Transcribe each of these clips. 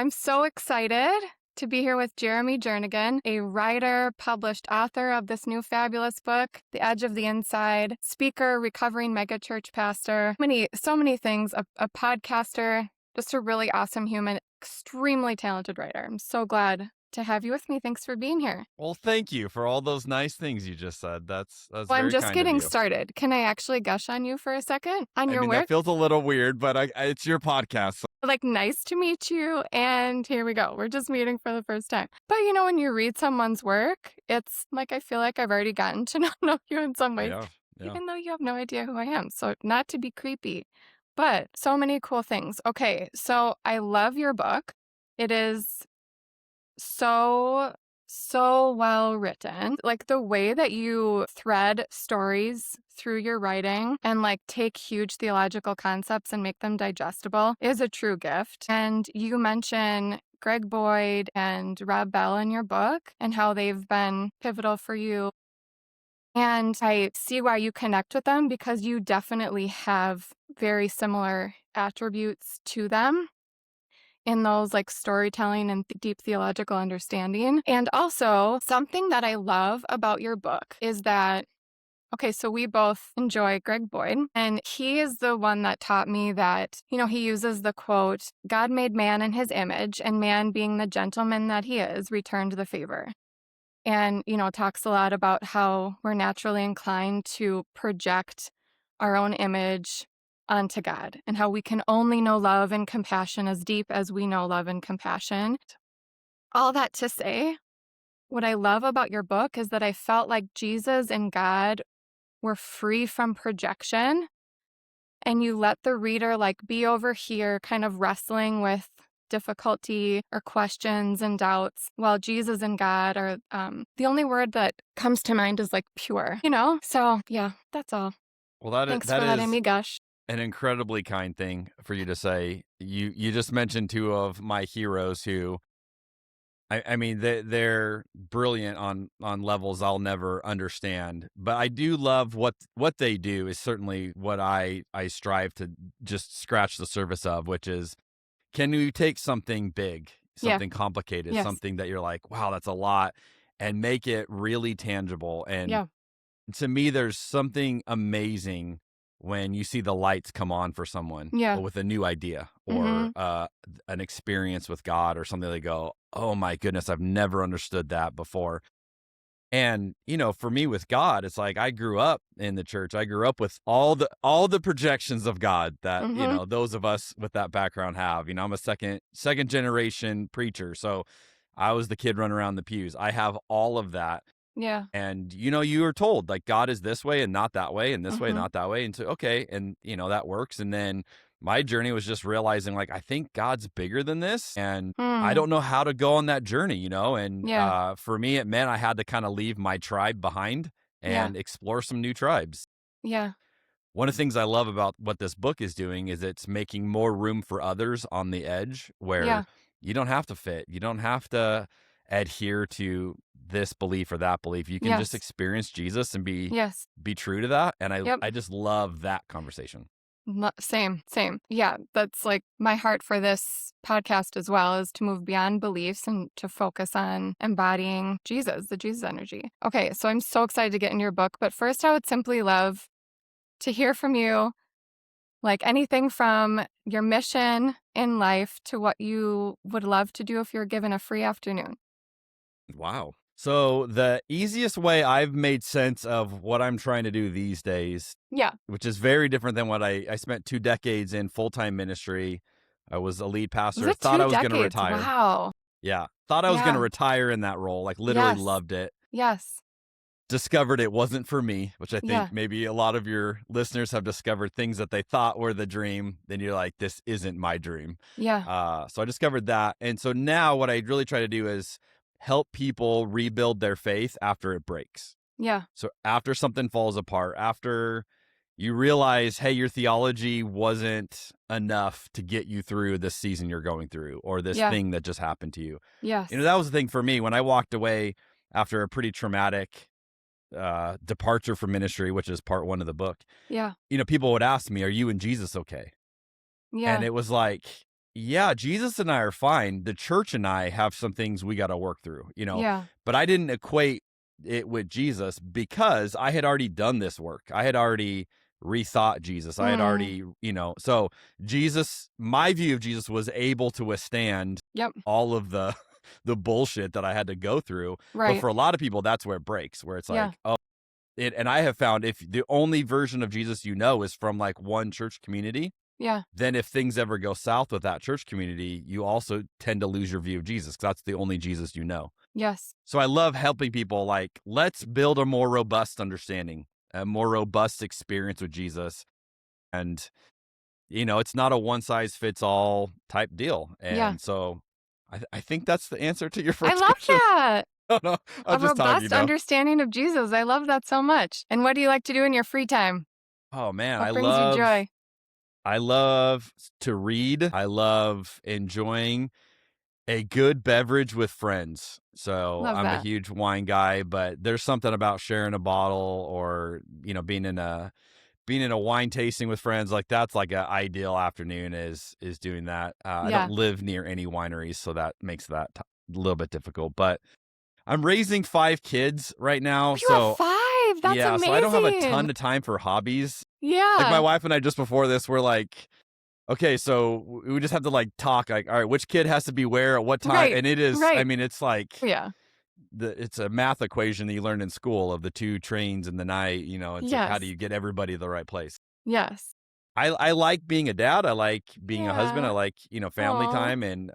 I'm so excited to be here with Jernigan, a writer, published author of this new fabulous book, The Edge of the Inside, speaker, recovering megachurch pastor, so many things, a podcaster, just a really awesome human, extremely talented writer. I'm so glad to have you with me. Thanks for being here. Well, thank you for all those nice things you just said. That's Well, I'm very just kind of getting you. started. Can I actually gush on you for a second on I your mean, that work? feels a little weird, but it's your podcast. So Like, nice to meet you, and here we go. We're just meeting for the first time. But, when you read someone's work, it's like I feel like I've already gotten to know you in some ways, yeah, yeah. even though you have no idea who I am. So not to be creepy, but so many cool things. Okay, so I love your book. It is so well written. Like the way that you thread stories through your writing and like take huge theological concepts and make them digestible is a true gift. And you mention Greg Boyd and Rob Bell in your book and how they've been pivotal for you. And I see why you connect with them because you definitely have very similar attributes to them in those like storytelling and deep theological understanding. And also, something that I love about your book is that, okay, so we both enjoy Greg Boyd, and he is the one that taught me that, he uses the quote, God made man in his image, and man, being the gentleman that he is, returned the favor. And, talks a lot about how we're naturally inclined to project our own image onto God and how we can only know love and compassion as deep as we know love and compassion. All that to say, what I love about your book is that I felt like Jesus and God were free from projection, and you let the reader like be over here kind of wrestling with difficulty or questions and doubts, while Jesus and God are the only word that comes to mind is like pure, So yeah, that's all. Well, Thanks that for letting is me gush. an incredibly kind thing for you to say. You just mentioned two of my heroes who, I mean, they're brilliant on levels I'll never understand. But I do love what they do is certainly what I strive to just scratch the surface of, which is, can you take something big, Yeah. something complicated, Yes. something that you're like, wow, that's a lot, and make it really tangible? And Yeah. to me, there's something amazing when you see the lights come on for someone Yeah. with a new idea or Mm-hmm. an experience with God or something. They go, oh my goodness, I've never understood that before. And, for me with God, it's like I grew up in the church. I grew up with all the projections of God that, Mm-hmm. those of us with that background have. I'm a second generation preacher. So I was the kid running around the pews. I have all of that. Yeah. And, you were told like God is this way and not that way and this way, Mm-hmm. not that way. And so, okay. And, that works. And then my journey was just realizing like, I think God's bigger than this. And I Mm. don't know how to go on that journey, And Yeah. for me, it meant I had to kind of leave my tribe behind Yeah. and explore some new tribes. Yeah. One of the things I love about what this book is doing is it's making more room for others on the edge where Yeah. you don't have to fit. You don't have to adhere to this belief or that belief. You can just Yes. experience Jesus and be Yes. true to that. And Yep. I just love that conversation. Same. Yeah, that's like my heart for this podcast as well, is to move beyond beliefs and to focus on embodying Jesus, the Jesus energy. Okay, so I'm so excited to get in your book, but first I would simply love to hear from you, like anything from your mission in life to what you would love to do if you're given a free afternoon. Wow. So the easiest way I've made sense of what I'm trying to do these days, Yeah. which is very different than what I spent 2 decades in full-time ministry. I was a lead Was pastor, it thought two I was going to decades? retire. Wow. Yeah. Thought I was going to Yeah. retire in that role, like literally Yes. loved it. Yes. Discovered it wasn't for me, which I Yeah. think maybe a lot of your listeners have discovered things that they thought were the dream. Then you're like, this isn't my dream. Yeah. So I discovered that. And so now what I really try to do is help people rebuild their faith after it breaks. Yeah. So after something falls apart, after you realize, hey, your theology wasn't enough to get you through this season you're going through or this Yeah. thing that just happened to you. Yes. That was the thing for me when I walked away after a pretty traumatic departure from ministry, which is part 1 of the book. Yeah. People would ask me, are you and Jesus okay? And Yeah. it was like, yeah, Jesus and I are fine. The church and I have some things we got to work through, Yeah. but I didn't equate it with Jesus because I had already done this work. I had already rethought Jesus. I had Mm. already, so Jesus, my view of Jesus was able to withstand Yep. all of the the bullshit that I had to go through. But Right. for a lot of people, that's where it breaks, where it's Yeah. like, oh, and I have found if the only version of Jesus is from like one church community, Yeah. then if things ever go south with that church community, you also tend to lose your view of Jesus because that's the only Jesus you know. Yes. So I love helping people like, let's build a more robust understanding, a more robust experience with Jesus. And, it's not a one size fits all type deal. Yeah. And so I think that's the answer to your I first love question. that. Oh, no, A I'm just robust talking. understanding of Jesus. I love that so much. And what do you like to do in your free time? Oh man, What brings you joy? I love to read. I love enjoying a good beverage with friends. So Love I'm a that. huge wine guy, but there's something about sharing a bottle or, being in a wine tasting with friends. Like that's like an ideal afternoon is doing that. I don't Yeah. live near any wineries, so that makes that a little bit difficult, but I'm raising 5 kids right Oh, now. you have So 5. That's yeah, so I don't have a ton amazing. of time for hobbies. Like my Yeah. wife and I just before this were like, okay, so we just have to like talk like, all right, which kid has to be where at what time? Right. And it is, I Right. mean, it's like Yeah. it's a math equation that you learn in school of the 2 trains in the night. It's like how do Yes. you get everybody to the right place? Yes. I like being a dad. I like being a husband. I Yeah. like family Oh. time, and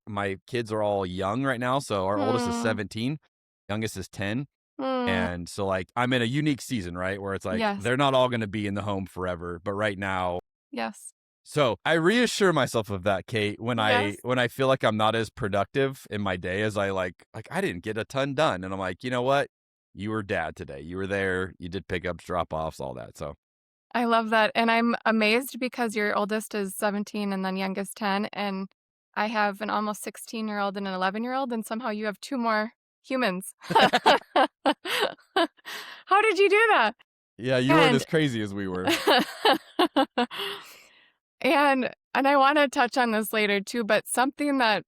my kids are all young right now. So our oldest is Mm. 17, youngest is 10. Mm. And so, like, I'm in a unique season, right? Where it's like Yes. they're not all going to be in the home forever, but right now. Yes. So I reassure myself of that, Kate, when I Yes. when I feel like I'm not as productive in my day as I like I didn't get a ton done, and I'm like, you know what? You were dad today. You were there. You did pickups, drop offs, all that. So I love that. And I'm amazed because your oldest is 17 and then youngest 10. And I have an almost 16-year-old and an 11-year-old. And somehow you have 2 more humans. How did you do that? yeah, you weren't And as crazy as we were. and I want to touch on this later too, but something that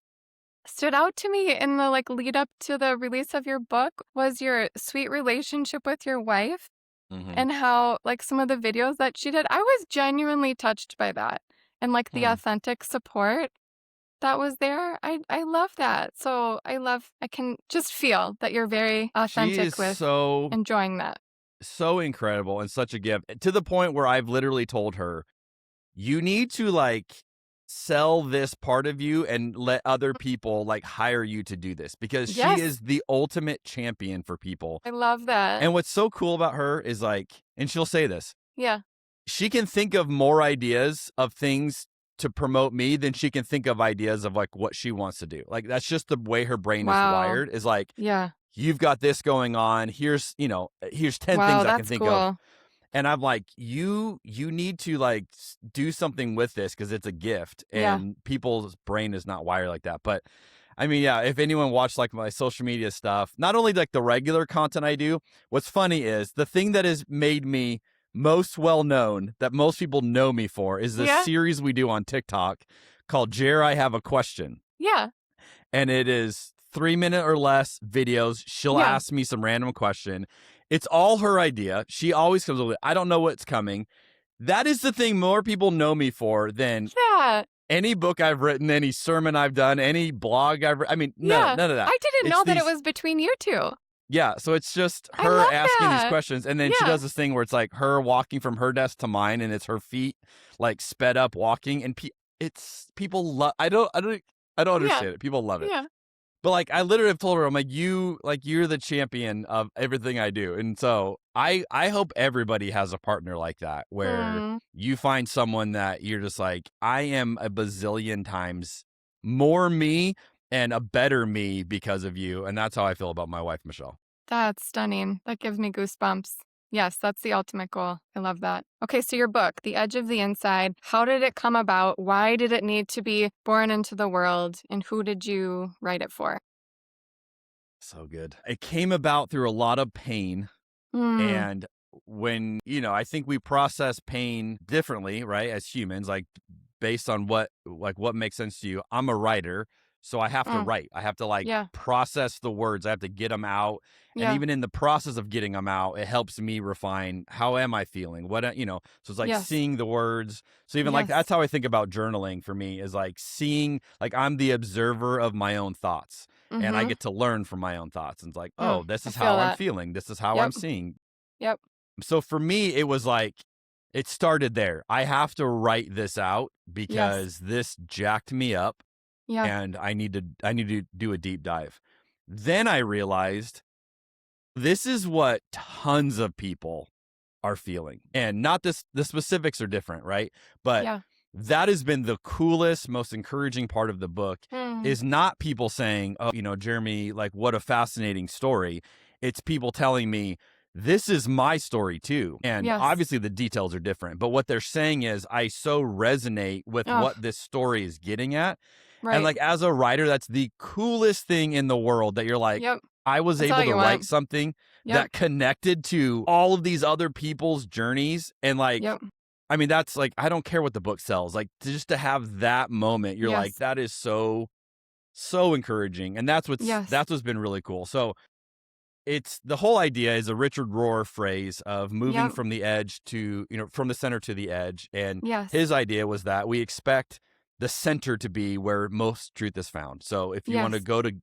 stood out to me in the lead up to the release of your book was your sweet relationship with your wife Hmm. and how some of the videos that she did. I was genuinely touched by that and the Hmm. authentic support that was there. I love that. So I can just feel that you're very She is authentic with enjoying that. so incredible and such a gift to the point where I've literally told her, you need to like sell this part of you and let other people like hire you to do this because she Yes, is the ultimate champion for people. I love that. And what's so cool about her is like, and she'll say this, Yeah. she can think of more ideas of things to promote me than she can think of ideas of like what she wants to do. Like that's just the way her brain is Wow. wired is like, Yeah. you've got this going on. Here's 10 Wow, things I can that's think of. cool. And I'm like, you need to like do something with this because it's a gift, Yeah. and people's brain is not wired like that. But I mean, yeah, if anyone watched like my social media stuff, not only like the regular content I do, what's funny is the thing that has made me most well known that most people know me for is this Yeah. series we do on TikTok called Jer, I Have a Question. Yeah. And it is 3-minute or less videos. She'll Yeah. ask me some random question. It's all her idea. She always comes up with, I don't know what's coming. That is the thing more people know me for than Yeah. any book I've written, any sermon I've done, any blog I've written. I mean, Yeah. none of that. I didn't It's know that it these, was between you 2. yeah. So it's just I her love asking these that. questions. And then she Yeah. does this thing where it's like her walking from her desk to mine and it's her feet like sped up walking. And it's people love, I don't Yeah. understand it. People love it. Yeah. But like I literally have told her, I'm like, you're the champion of everything I do. And so I hope everybody has a partner like that where Mm, you find someone that you're just like, I am a bazillion times more me and a better me because of you. And that's how I feel about my wife, Michelle. that's stunning. That gives me goosebumps. Yes, that's the ultimate goal. I love that. Okay, so your book, The Edge of the Inside, how did it come about? Why did it need to be born into the world? And who did you write it for? So good. It came about through a lot of pain. Mm, And when, I think we process pain differently, right? As humans, like based on what makes sense to you. I'm a writer, so I have to Mm. write. I have to like Yeah. process the words. I have to get them out. And Yeah. even in the process of getting them out, it helps me refine how am I feeling? So it's like Yes. seeing the words. So even like that's Yes. how I think about journaling for me is like seeing like I'm the observer of my own thoughts and I Mhm. get to learn from my own thoughts. And it's like, Mm. oh, this I is feel how I'm that. feeling. This is how I'm Yep. seeing. Yep. So for me, it was like it started there. I have to write this out Yes. because this jacked me up Yeah. and I need to do a deep dive. Then I realized this is what tons of people are feeling. And not this the specifics are different, right? But Yeah. that has been the coolest, most encouraging part of the book Mm. is not people saying, "Oh, Jeremy, like what a fascinating story." It's people telling me this is my story too. And Yes. obviously the details are different, but what they're saying is I so resonate with Oh, what this story is getting at. And right. like as a writer, that's the coolest thing in the world that you're like, Yep. I was That's all able to you write want. something Yep. that connected to all of these other people's journeys. And like, Yep. I mean, that's like, I don't care what the book sells. Like just to have that moment, you're like, Yes. that is so, so encouraging. And Yes. that's what's been really cool. So it's the whole idea is a Richard Rohr phrase of moving Yep. from the edge to, from the center to the edge. And Yes. his idea was that we expect the center to be where most truth is found. So if you want to Yes. go to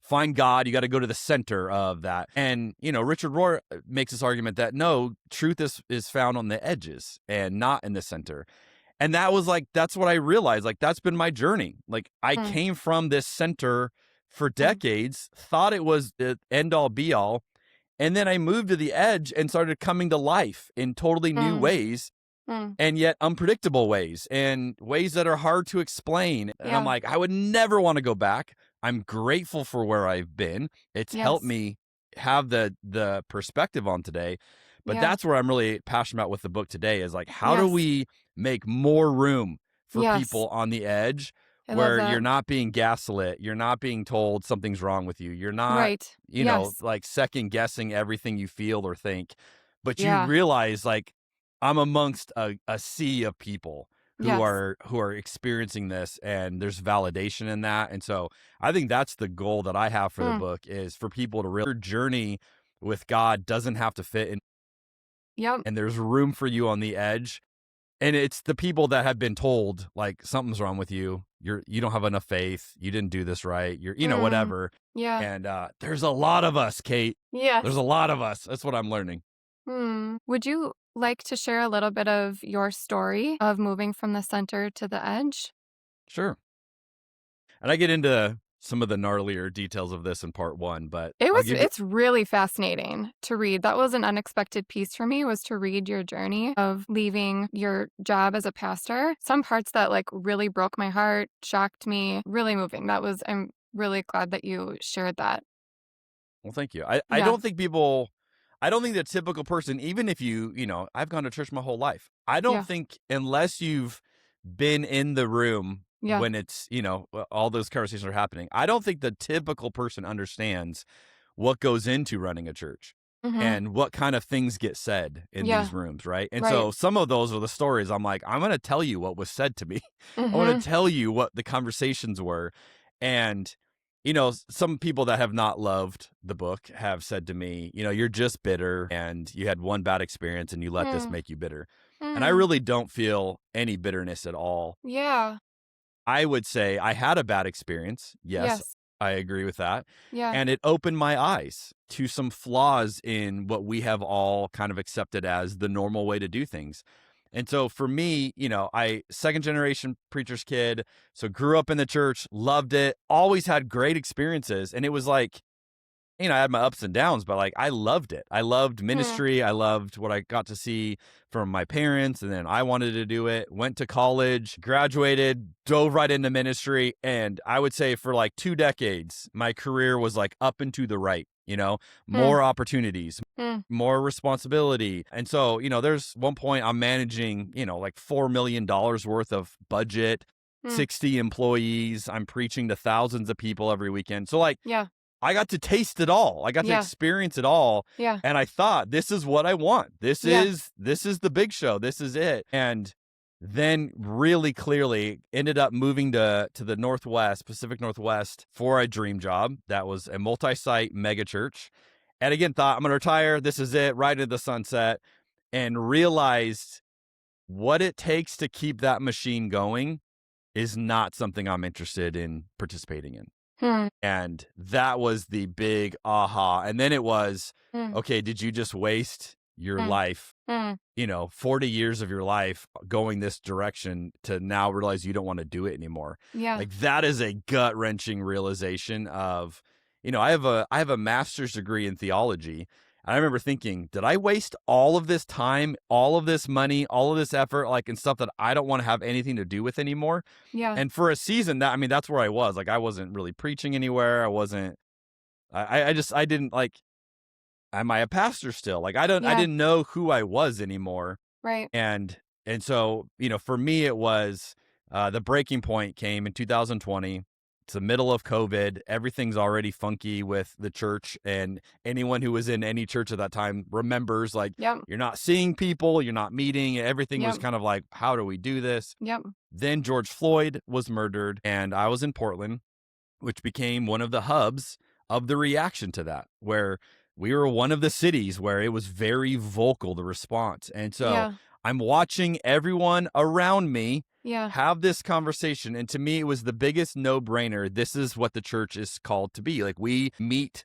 find God, you got to go to the center of that. And, Richard Rohr makes this argument that no, truth is found on the edges and not in the center. And that was like, that's what I realized. Like, that's been my journey. Like, I Mm. came from this center for Mm. decades, thought it was the end all be all. And then I moved to the edge and started coming to life in totally new Mm. ways Mm. and yet unpredictable ways and ways that are hard to explain. And I'm Yeah. like, I would never want to go back. I'm grateful for where I've been. It's helped Yes. me have the perspective on today. But Yeah. that's where I'm really passionate about with the book today is like, how do Yes. we make more room for Yes. people on the edge I love where you're that. not being gaslit, you're not being told something's wrong with you, you're not, Right. Yes. like second guessing everything you feel or think, but you Yeah. realize like I'm amongst a sea of people Yes. who are experiencing this and there's validation in that. And so I think that's the goal that I have for the Mm. book is for people to really your journey with God doesn't have to fit in Yep. and there's room for you on the edge. And it's the people that have been told like something's wrong with you. You don't have enough faith. You didn't do this right. You're, Mm. whatever. Yeah. And there's a lot of us, Kate. There's Yes. a lot of us. That's what I'm learning. Would you like to share a little bit of your story of moving from the center to the edge? Sure. And I get into some of the gnarlier details of this in part one, but It I'll was give you it's really fascinating to read. That was an unexpected piece for me was to read your journey of leaving your job as a pastor. Some parts that like really broke my heart, shocked me, really moving. I'm really glad that you shared that. well, thank you. I Yeah. don't think I don't think the typical person, even if I've gone to church my whole life. I don't Yeah. think unless you've been in the room Yeah. when it's, all those conversations are happening, I don't think the typical person understands what goes into running a church Mhm. and what kind of things get said in Yeah. these rooms, right? And Right. so some of those are the stories I'm like, I'm going to tell you what was said to me. I want Mhm. to tell you what the conversations were. And, some people that have not loved the book have said to me, you're just bitter and you had one bad experience and you let this Mm. make you bitter. And I Mm. really don't feel any bitterness at all. Yeah. I would say I had a bad experience. Yes, Yes. I agree with that. Yeah. And it opened my eyes to some flaws in what we have all kind of accepted as the normal way to do things. And so for me, I second generation preacher's kid, so grew up in the church, loved it, always had great experiences. And it was like, I had my ups and downs, but like I loved it. I loved Mm. ministry. I loved what I got to see from my parents. And then I wanted to do it. Went to college, graduated, dove right into ministry. And I would say for like 2 decades, my career was like up and to the right, Mm. more opportunities, Mm. more responsibility. And so, there's one point I'm managing, like $4 million worth of budget, Mm. 60 employees. I'm preaching to thousands of people every weekend. So like, Yeah. I got to taste it all. I got to Yeah. experience it all. Yeah. And I thought, this is what I want. This Yeah. is the big show. This is it. And then really clearly ended up moving to the Northwest, Pacific Northwest for a dream job. That was a multi-site mega church. And again, thought I'm going to retire. This is it, right into the sunset. And realized what it takes to keep that machine going is not something I'm interested in participating in. Hmm. And that was the big aha. And then it was, Hmm. okay, did you just waste your Hmm. life, Hmm. 40 years of your life going this direction to now realize you don't want to do it anymore? Yeah. Like, that is a gut wrenching realization of, I have a master's degree in theology. And I remember thinking, did I waste all of this time, all of this money, all of this effort, like, in stuff that I don't want to have anything to do with anymore? Yeah. And for a season, that's where I was. Like, I wasn't really preaching anywhere. I didn't like, am I a pastor still? Like, I Yeah. didn't know who I was anymore. Right. And so, for me, it was, the breaking point came in 2020. It's the middle of COVID. Everything's already funky with the church. And anyone who was in any church at that time remembers, like, Yep. you're not seeing people, you're not meeting. Everything was Yep. kind of like, how do we do this? Yep. Then George Floyd was murdered, and I was in Portland, which became one of the hubs of the reaction to that, where we were one of the cities where it was very vocal, the response. And so Yeah. I'm watching everyone around me Yeah. have this conversation. And to me, it was the biggest no-brainer. This is what the church is called to be. Like, we meet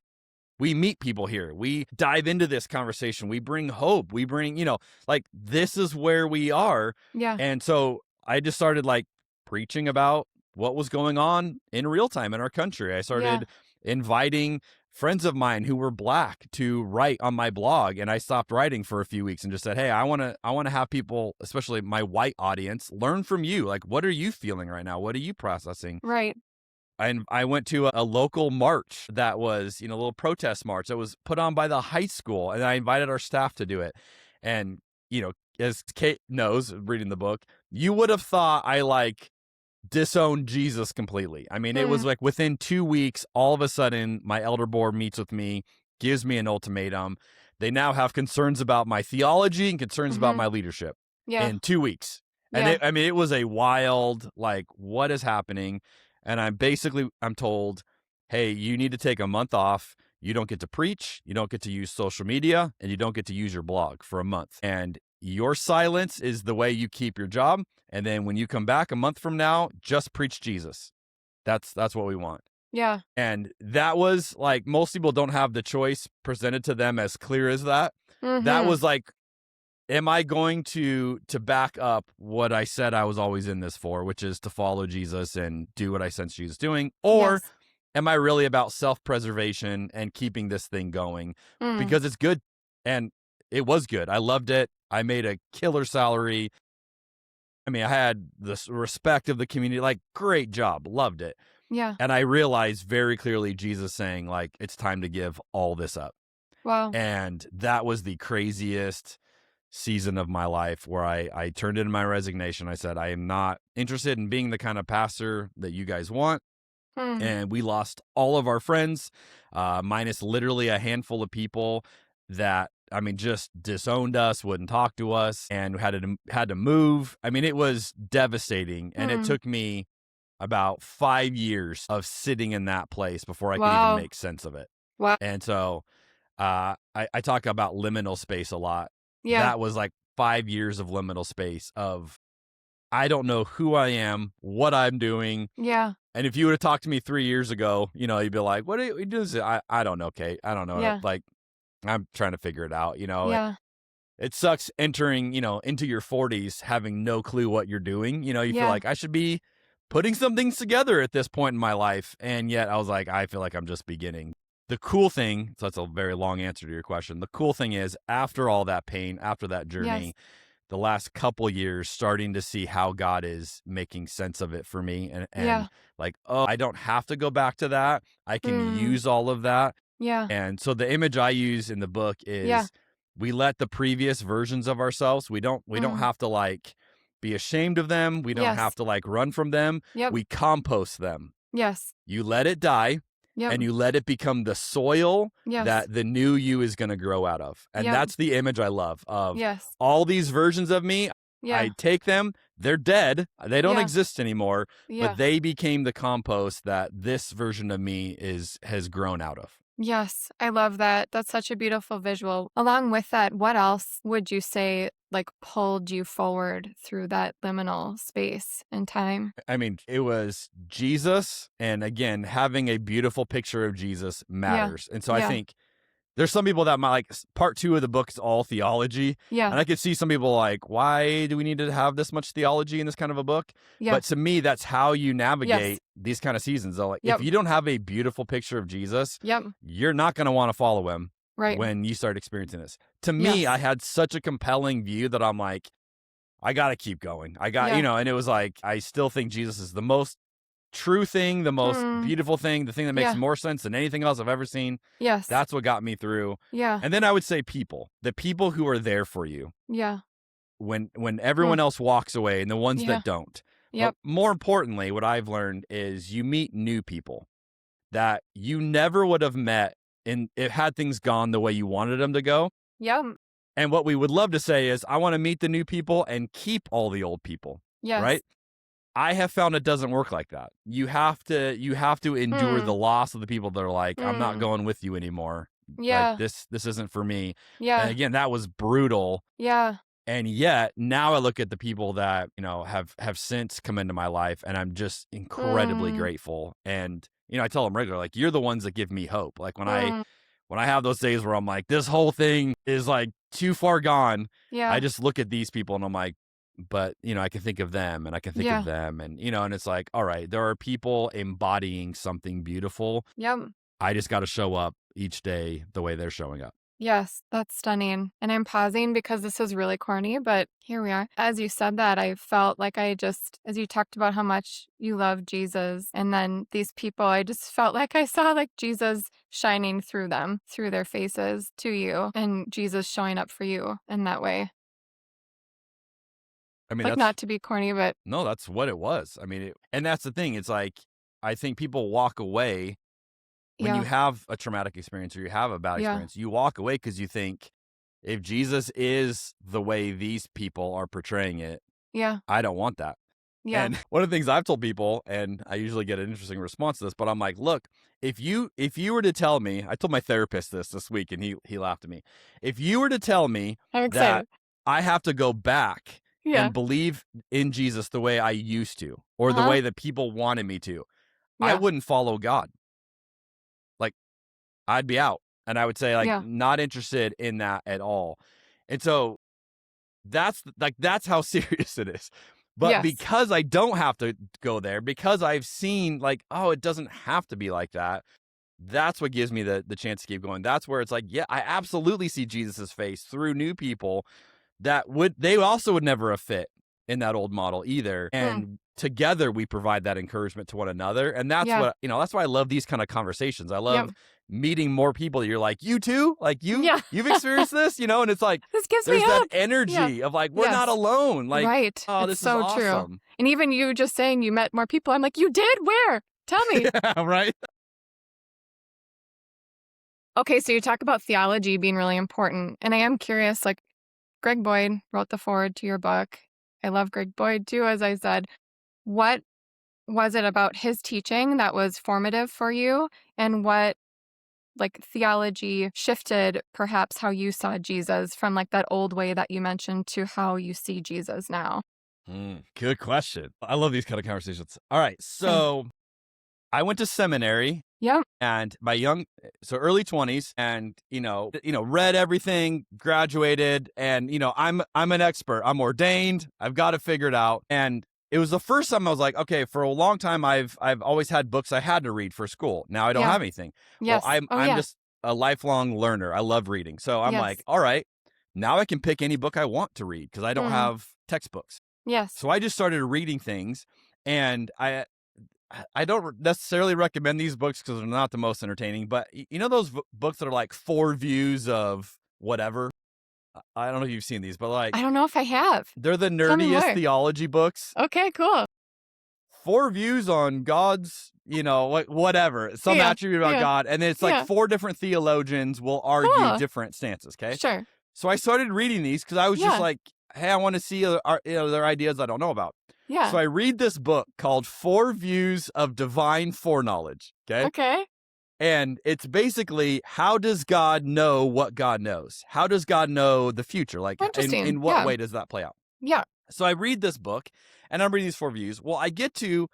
people here. We dive into this conversation. We bring hope. We bring, like, this is where we are. Yeah. And so I just started, like, preaching about what was going on in real time in our country. I Yeah. started inviting friends of mine who were Black to write on my blog. And I stopped writing for a few weeks and just said, hey, I want to have people, especially my white audience, learn from you. Like, what are you feeling right now? What are you processing? Right. And I went to a local march that was, a little protest march that was put on by the high school. And I invited our staff to do it. And, as Kate knows, reading the book, you would have thought I, like, disowned Jesus completely. I mean, it was Hmm. like within 2 weeks, all of a sudden, my elder board meets with me, gives me an ultimatum. They now have concerns about my theology and concerns about Mm-hmm. my leadership Yeah. in 2 weeks. And Yeah. it was a wild, like, what is happening? And I'm told, hey, you need to take a month off. You don't get to preach. You don't get to use social media, and you don't get to use your blog for a month. And your silence is the way you keep your job. And then when you come back a month from now, just preach Jesus. That's what we want. Yeah. And that was like, most people don't have the choice presented to them as clear as that. That Mm-hmm. was like, am I going to back up what I said I was always in this for, which is to follow Jesus and do what I sense Jesus doing? Or Yes. am I really about self-preservation and keeping this thing going? Mm. Because it's good. And it was good. I loved it. I made a killer salary. I mean, I had the respect of the community, like, great job, loved it. Yeah. And I realized very clearly Jesus saying, like, it's time to give all this up. Wow. And that was the craziest season of my life where I turned in my resignation. I said, I am not interested in being the kind of pastor that you guys want. Hmm. And we lost all of our friends, minus literally a handful of people that, I mean, just disowned us, wouldn't talk to us, and had to move. I mean, it was devastating. And it Hmm. took me about 5 years of sitting in that place before I could even Wow. make sense of it. Wow. And so I talk about liminal space a lot. Yeah. That was like 5 years of liminal space of, I don't know who I am, what I'm doing. Yeah. And if you would have talked to me 3 years ago, you'd be like, what are you doing? I don't know, Kate. I don't know. Yeah. Like, I'm trying to figure it out. Yeah. It sucks entering, into your 40s, having no clue what you're doing. You feel Yeah. like I should be putting some things together at this point in my life. And yet I was like, I feel like I'm just beginning. The cool thing, so that's a very long answer to your question. The cool thing is, after all that pain, after that journey, Yes. the last couple years, starting to see how God is making sense of it for me. And Yeah. like, oh, I don't have to go back to that. I can Mm. use all of that. Yeah. And so the image I use in the book is, Yeah. we let the previous versions of ourselves, we don't Mm. have to, like, be ashamed of them. We don't Yes. have to, like, run from them. Yep. We compost them. Yes. You let it die. Yep. And you let it become the soil Yes. that the new you is going to grow out of. And Yep. that's the image I love of Yes. all these versions of me. Yeah. I take them, they're dead, they don't Yeah. exist anymore, but Yeah. they became the compost that this version of me has grown out of. Yes, I love that. That's such a beautiful visual. Along with that, what else would you say like pulled you forward through that liminal space and time? I mean, it was Jesus, and again, having a beautiful picture of Jesus Yeah. matters. And so I Yeah. think there's some people that might like part 2 of the book is all theology, Yeah. and I could see some people like, why do we need to have this much theology in this kind of a book? Yeah. But to me, that's how you Yes. navigate these kind of seasons. Though, like if Yep. you don't have a beautiful picture of Jesus, Yep. you're not going to want to follow him Right. when you start experiencing this. To me, I Yes. had such a compelling view that I'm like, I got to keep going. I got, Yeah. and it was like, I still think Jesus is the most true thing, the most Hmm. beautiful thing, the thing that makes Yeah. more sense than anything else I've ever seen. Yes. That's what got me through. Yeah. And then I would say the people who are there for you Yeah. when Hmm. everyone else walks away and the ones Yeah. that don't. But Yep. more importantly, what I've learned is you meet new people that you never would have met in it had things gone the way you wanted them to go. Yep. And what we would love to say is, I want to meet the new people and keep all the old people, Yes. right? I have found it doesn't work like that. You have to endure Hmm. the loss of the people that are like, I'm not Hmm. going with you anymore. Like Yeah. this isn't for me. And Yeah. again, that was brutal. Yeah. And yet now I look at the people that, have since come into my life, and I'm just incredibly Hmm. grateful. And, I tell them regularly, like, you're the ones that give me hope. Like Hmm. when I have those days where I'm like, this whole thing is like too far gone, I Yeah. just look at these people and I'm like, but, I can think of them and I can think of Yeah. them. And, and it's like, all right, there are people embodying something beautiful. Yep. I just got to show up each day the way they're showing up. Yes, that's stunning. And I'm pausing because this is really corny, but here we are. As you said that, I felt like as you talked about how much you love Jesus, and then these people, I just felt like I saw like Jesus shining through them, through their faces to you, and Jesus showing up for you in that way. I mean, Like, not to be corny, but no, that's what it was. I mean, and that's the thing. It's like, I think people walk away when you yeah, have a traumatic experience or you have a bad yeah, experience. You walk away because you think, if Jesus is the way these people are portraying it, yeah, I don't want that. yeah, And one of the things I've told people, and I usually get an interesting response to this, but I'm like, look, if you were to tell me, I told my therapist this week, and he laughed at me. If you were to tell me I'm that excited. I have to go back Yeah, and believe in Jesus the way I used to, or the uh-huh, way that people wanted me to, I yeah, wouldn't follow God. Like, I'd be out, and I would say, like, yeah, not interested in that at all. And so that's how serious it is. But yes, because I don't have to go there, because I've seen, like, oh, it doesn't have to be like that. That's what gives me the chance to keep going. That's where it's like, yeah, I absolutely see Jesus's face through new people that they also would never have fit in that old model either. mm, And together we provide that encouragement to one another. And that's yeah, what, that's why I love these kind of conversations. I yep, love meeting more people that you're like, you too? Like yeah. you've experienced this, and it's like, This gives me there's that hope. Yeah, energy of like, we're not yes. alone. Like, Right. oh, It's this is so true. awesome. And even you just saying you met more people, I'm like, you did? Where? Tell me. Yeah, right. Okay, so you talk about theology being really important. And I am curious, like Greg Boyd wrote the foreword to your book. I love Greg Boyd too, as I said. What was it about his teaching that was formative for you? And what like theology shifted perhaps how you saw Jesus from like that old way that you mentioned to how you see Jesus now? Good question. I love these kind of conversations. All right. Same. So I went to seminary Yep. and so early 20s, and, read everything, graduated, and, I'm an expert. I'm ordained. I've got it figured out. And it was the first time I was like, okay, for a long time, I've always had books I had to read for school. Now I don't Yeah. have anything. Well, Yes. I'm Oh, I'm yeah. just a lifelong learner. I love reading. So I'm Yes. like, all right, now I can pick any book I want to read because I don't Mm. have textbooks. Yes. So I just started reading things, and I don't necessarily recommend these books because they're not the most entertaining, but you know those books that are like 4 views of whatever? I don't know if you've seen these, but like I don't know if I have. they're the Tell me nerdiest more. theology books. Okay, cool. 4 views on God's, whatever, some Yeah. attribute about Yeah. God. And it's like Yeah. 4 different theologians will argue Cool. different stances. Okay. Sure. So I started reading these because I was just Yeah. like, hey, I want to see their ideas I don't know about. Yeah. So I read this book called 4 Views of Divine Foreknowledge. Okay. Okay. And it's basically, how does God know what God knows? How does God know the future? Like, Interesting. in what Yeah. way does that play out? Yeah. So I read this book and I'm reading these 4 views. Well, I get to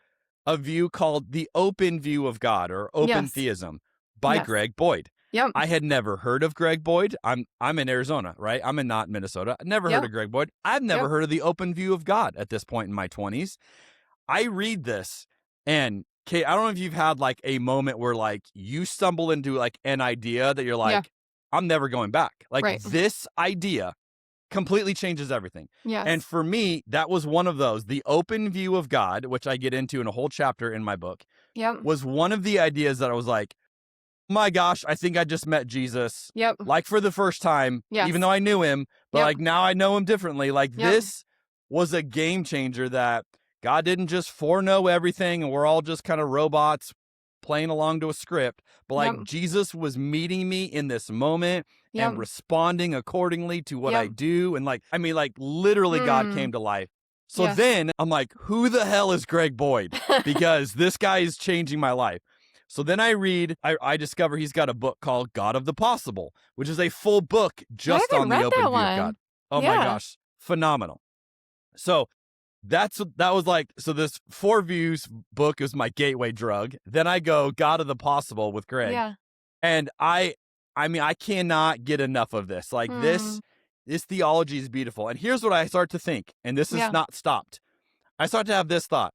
a view called The Open View of God, or Open Yes. Theism, by Yes. Greg Boyd. Yep. I had never heard of Greg Boyd. I'm in Arizona, right? I'm not Minnesota. I never heard Yep. of Greg Boyd. I've never Yep. heard of The Open View of God at this point in my 20s. I read this, and Kate, I don't know if you've had like a moment where like you stumble into like an idea that you're like, Yeah. I'm never going back. Like, Right. this idea completely changes everything. And Yes. for me, that was one of those. The Open View of God, which I get into in a whole chapter in my book, Yep. was one of the ideas that I was like, my gosh, I think I just met Jesus, Yep. like, for the first time, Yes. even though I knew him, but Yep. like now I know him differently. Like, Yep. this was a game changer, that God didn't just foreknow everything and we're all just kind of robots playing along to a script, but like Yep. Jesus was meeting me in this moment Yep. and responding accordingly to what I Yep. do. And like, I mean, like, literally God Mm. came to life. So Yes. then I'm like, who the hell is Greg Boyd? Because this guy is changing my life. So then I read, I discover he's got a book called God of the Possible, which is a full book just haven't on the read open that view of one. God. Oh my Yeah. gosh, phenomenal. So that was like, so this 4 Views book is my gateway drug. Then I go God of the Possible with Greg. Yeah. And I mean, I cannot get enough of this. Like, this theology is beautiful. And here's what I start to think, and this is Yeah. not stopped. I start to have this thought.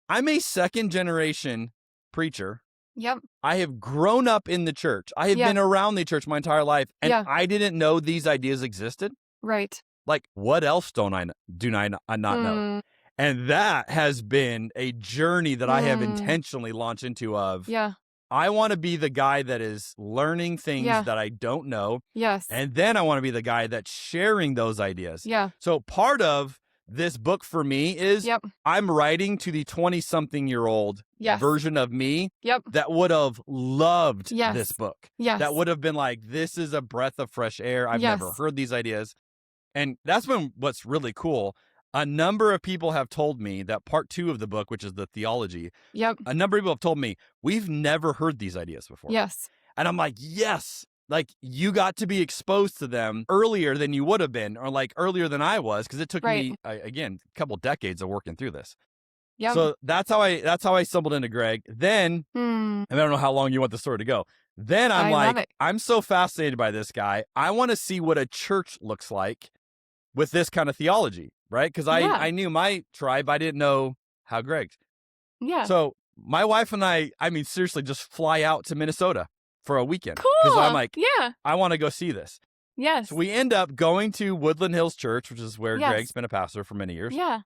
I'm a second generation preacher. Yep. I have grown up in the church. I have Yeah. been around the church my entire life, and Yeah. I didn't know these ideas existed. Right. Like, what else do I not know? Mm. And that has been a journey that I have Mm. intentionally launched into of, Yeah. I want to be the guy that is learning things Yeah. that I don't know. Yes. And then I want to be the guy that's sharing those ideas. Yeah. So part of this book for me is, Yep. I'm writing to the 20-something-year-old Yes. version of me Yep. that would have loved Yes. this book. Yes. That would have been like, this is a breath of fresh air. I've never Yes. heard these ideas. And that's been what's really cool. A number of people have told me that part 2 of the book, which is the theology, Yep. a number of people have told me, we've never heard these ideas before. Yes. And I'm like, yes, like, you got to be exposed to them earlier than you would have been, or like earlier than I was, because it took Right. me, again, a couple decades of working through this. Yep. So that's how I stumbled into Greg. Then, and I don't know how long you want the story to go. Then I'm I love like, it. I'm so fascinated by this guy. I want to see what a church looks like with this kind of theology, right? Because Yeah. I knew my tribe. I didn't know how Greg's. Yeah. So my wife and I mean, seriously, just fly out to Minnesota for a weekend. Because Cool. I'm like, Yeah. I want to go see this. Yes. So we end up going to Woodland Hills Church, which is where Yes. Greg's been a pastor for many years. Yeah.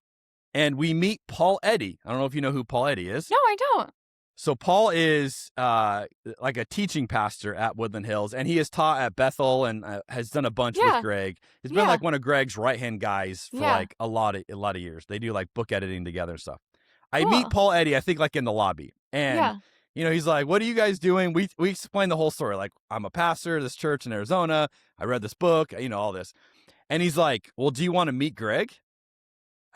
And we meet Paul Eddy. I don't know if you know who Paul Eddy is. No, I don't. So Paul is like a teaching pastor at Woodland Hills, and he has taught at Bethel and has done a bunch Yeah. with Greg. He's been Yeah. like one of Greg's right-hand guys for Yeah. like a lot of years. They do like book editing together and stuff. I Cool. meet Paul Eddy, I think, like in the lobby. And Yeah. you know, he's like, what are you guys doing? We explain the whole story. Like, I'm a pastor at this church in Arizona. I read this book, you know, all this. And he's like, well, do you want to meet Greg?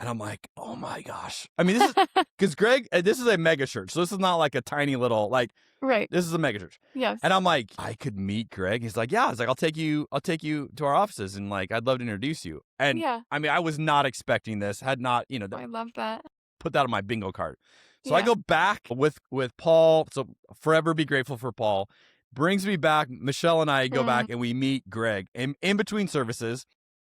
And I'm like, oh my gosh. I mean, this is because Greg, this is a mega church. So this is not like a tiny little, like, Right. this is a mega church. Yes. And I'm like, I could meet Greg. He's like, yeah. I was like, I'll take you to our offices, and like, I'd love to introduce you. And Yeah. I mean, I was not expecting this, had not, you know, I love that. put that on my bingo card. So I Yeah. go back with Paul. So forever be grateful for Paul. Brings me back. Michelle and I go back and we meet Greg. And in between services,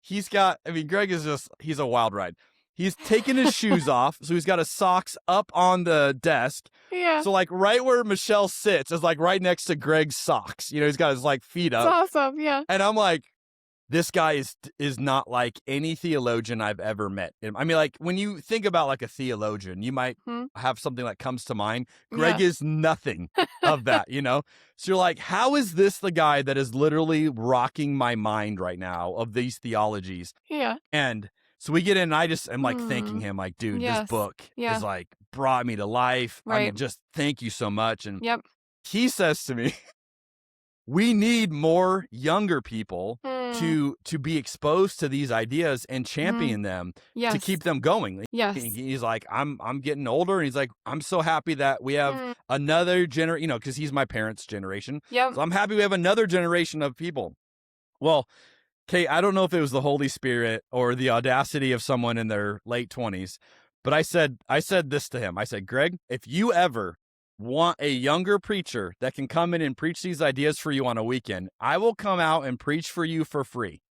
Greg is he's a wild ride. He's taken his shoes off. So he's got his socks up on the desk. Yeah. So like right where Michelle sits is like right next to Greg's socks. You know, he's got his like feet It's up. awesome. Yeah. And I'm like, this guy is not like any theologian I've ever met. I mean, like, when you think about like a theologian, you might have something that comes to mind. Greg Yeah. is nothing of that, you know? So you're like, how is this the guy that is literally rocking my mind right now of these theologies? Yeah. And so we get in, and I just am like thanking him, like, dude, Yes. this book Yeah. is like brought me to life. I mean, Right. just thank you so much. And Yep. he says to me, we need more younger people Mm. to be exposed to these ideas and Mm. champion them to Yes. keep them going. Yes. He's like, I'm getting older, and he's like, I'm so happy that we have Mm. another generation, because he's my parents' generation. Yep. So I'm happy we have another generation of people. Well, Kate, I don't know if it was the Holy Spirit or the audacity of someone in their late 20s, but I said this to him. I said, Greg, if you ever want a younger preacher that can come in and preach these ideas for you on a weekend, I will come out and preach for you for free.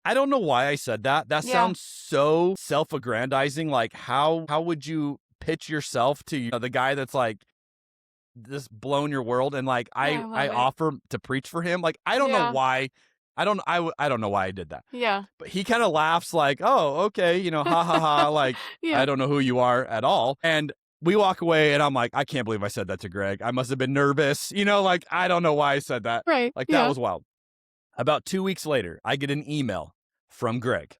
I don't know why I said that. That Yeah. sounds so self-aggrandizing. Like, how would you pitch yourself to the guy that's like just blown your world, and like I I love it. offer to preach for him? Like, I don't know Yeah. why. I don't know why I did that. Yeah. But he kind of laughs like, "Oh, okay, ha ha ha." Like, I Yeah. don't know who you are at all. And we walk away, and I'm like, I can't believe I said that to Greg. I must have been nervous, like I don't know why I said that. Right. Like, that Yeah. was wild. About 2 weeks later, I get an email from Greg.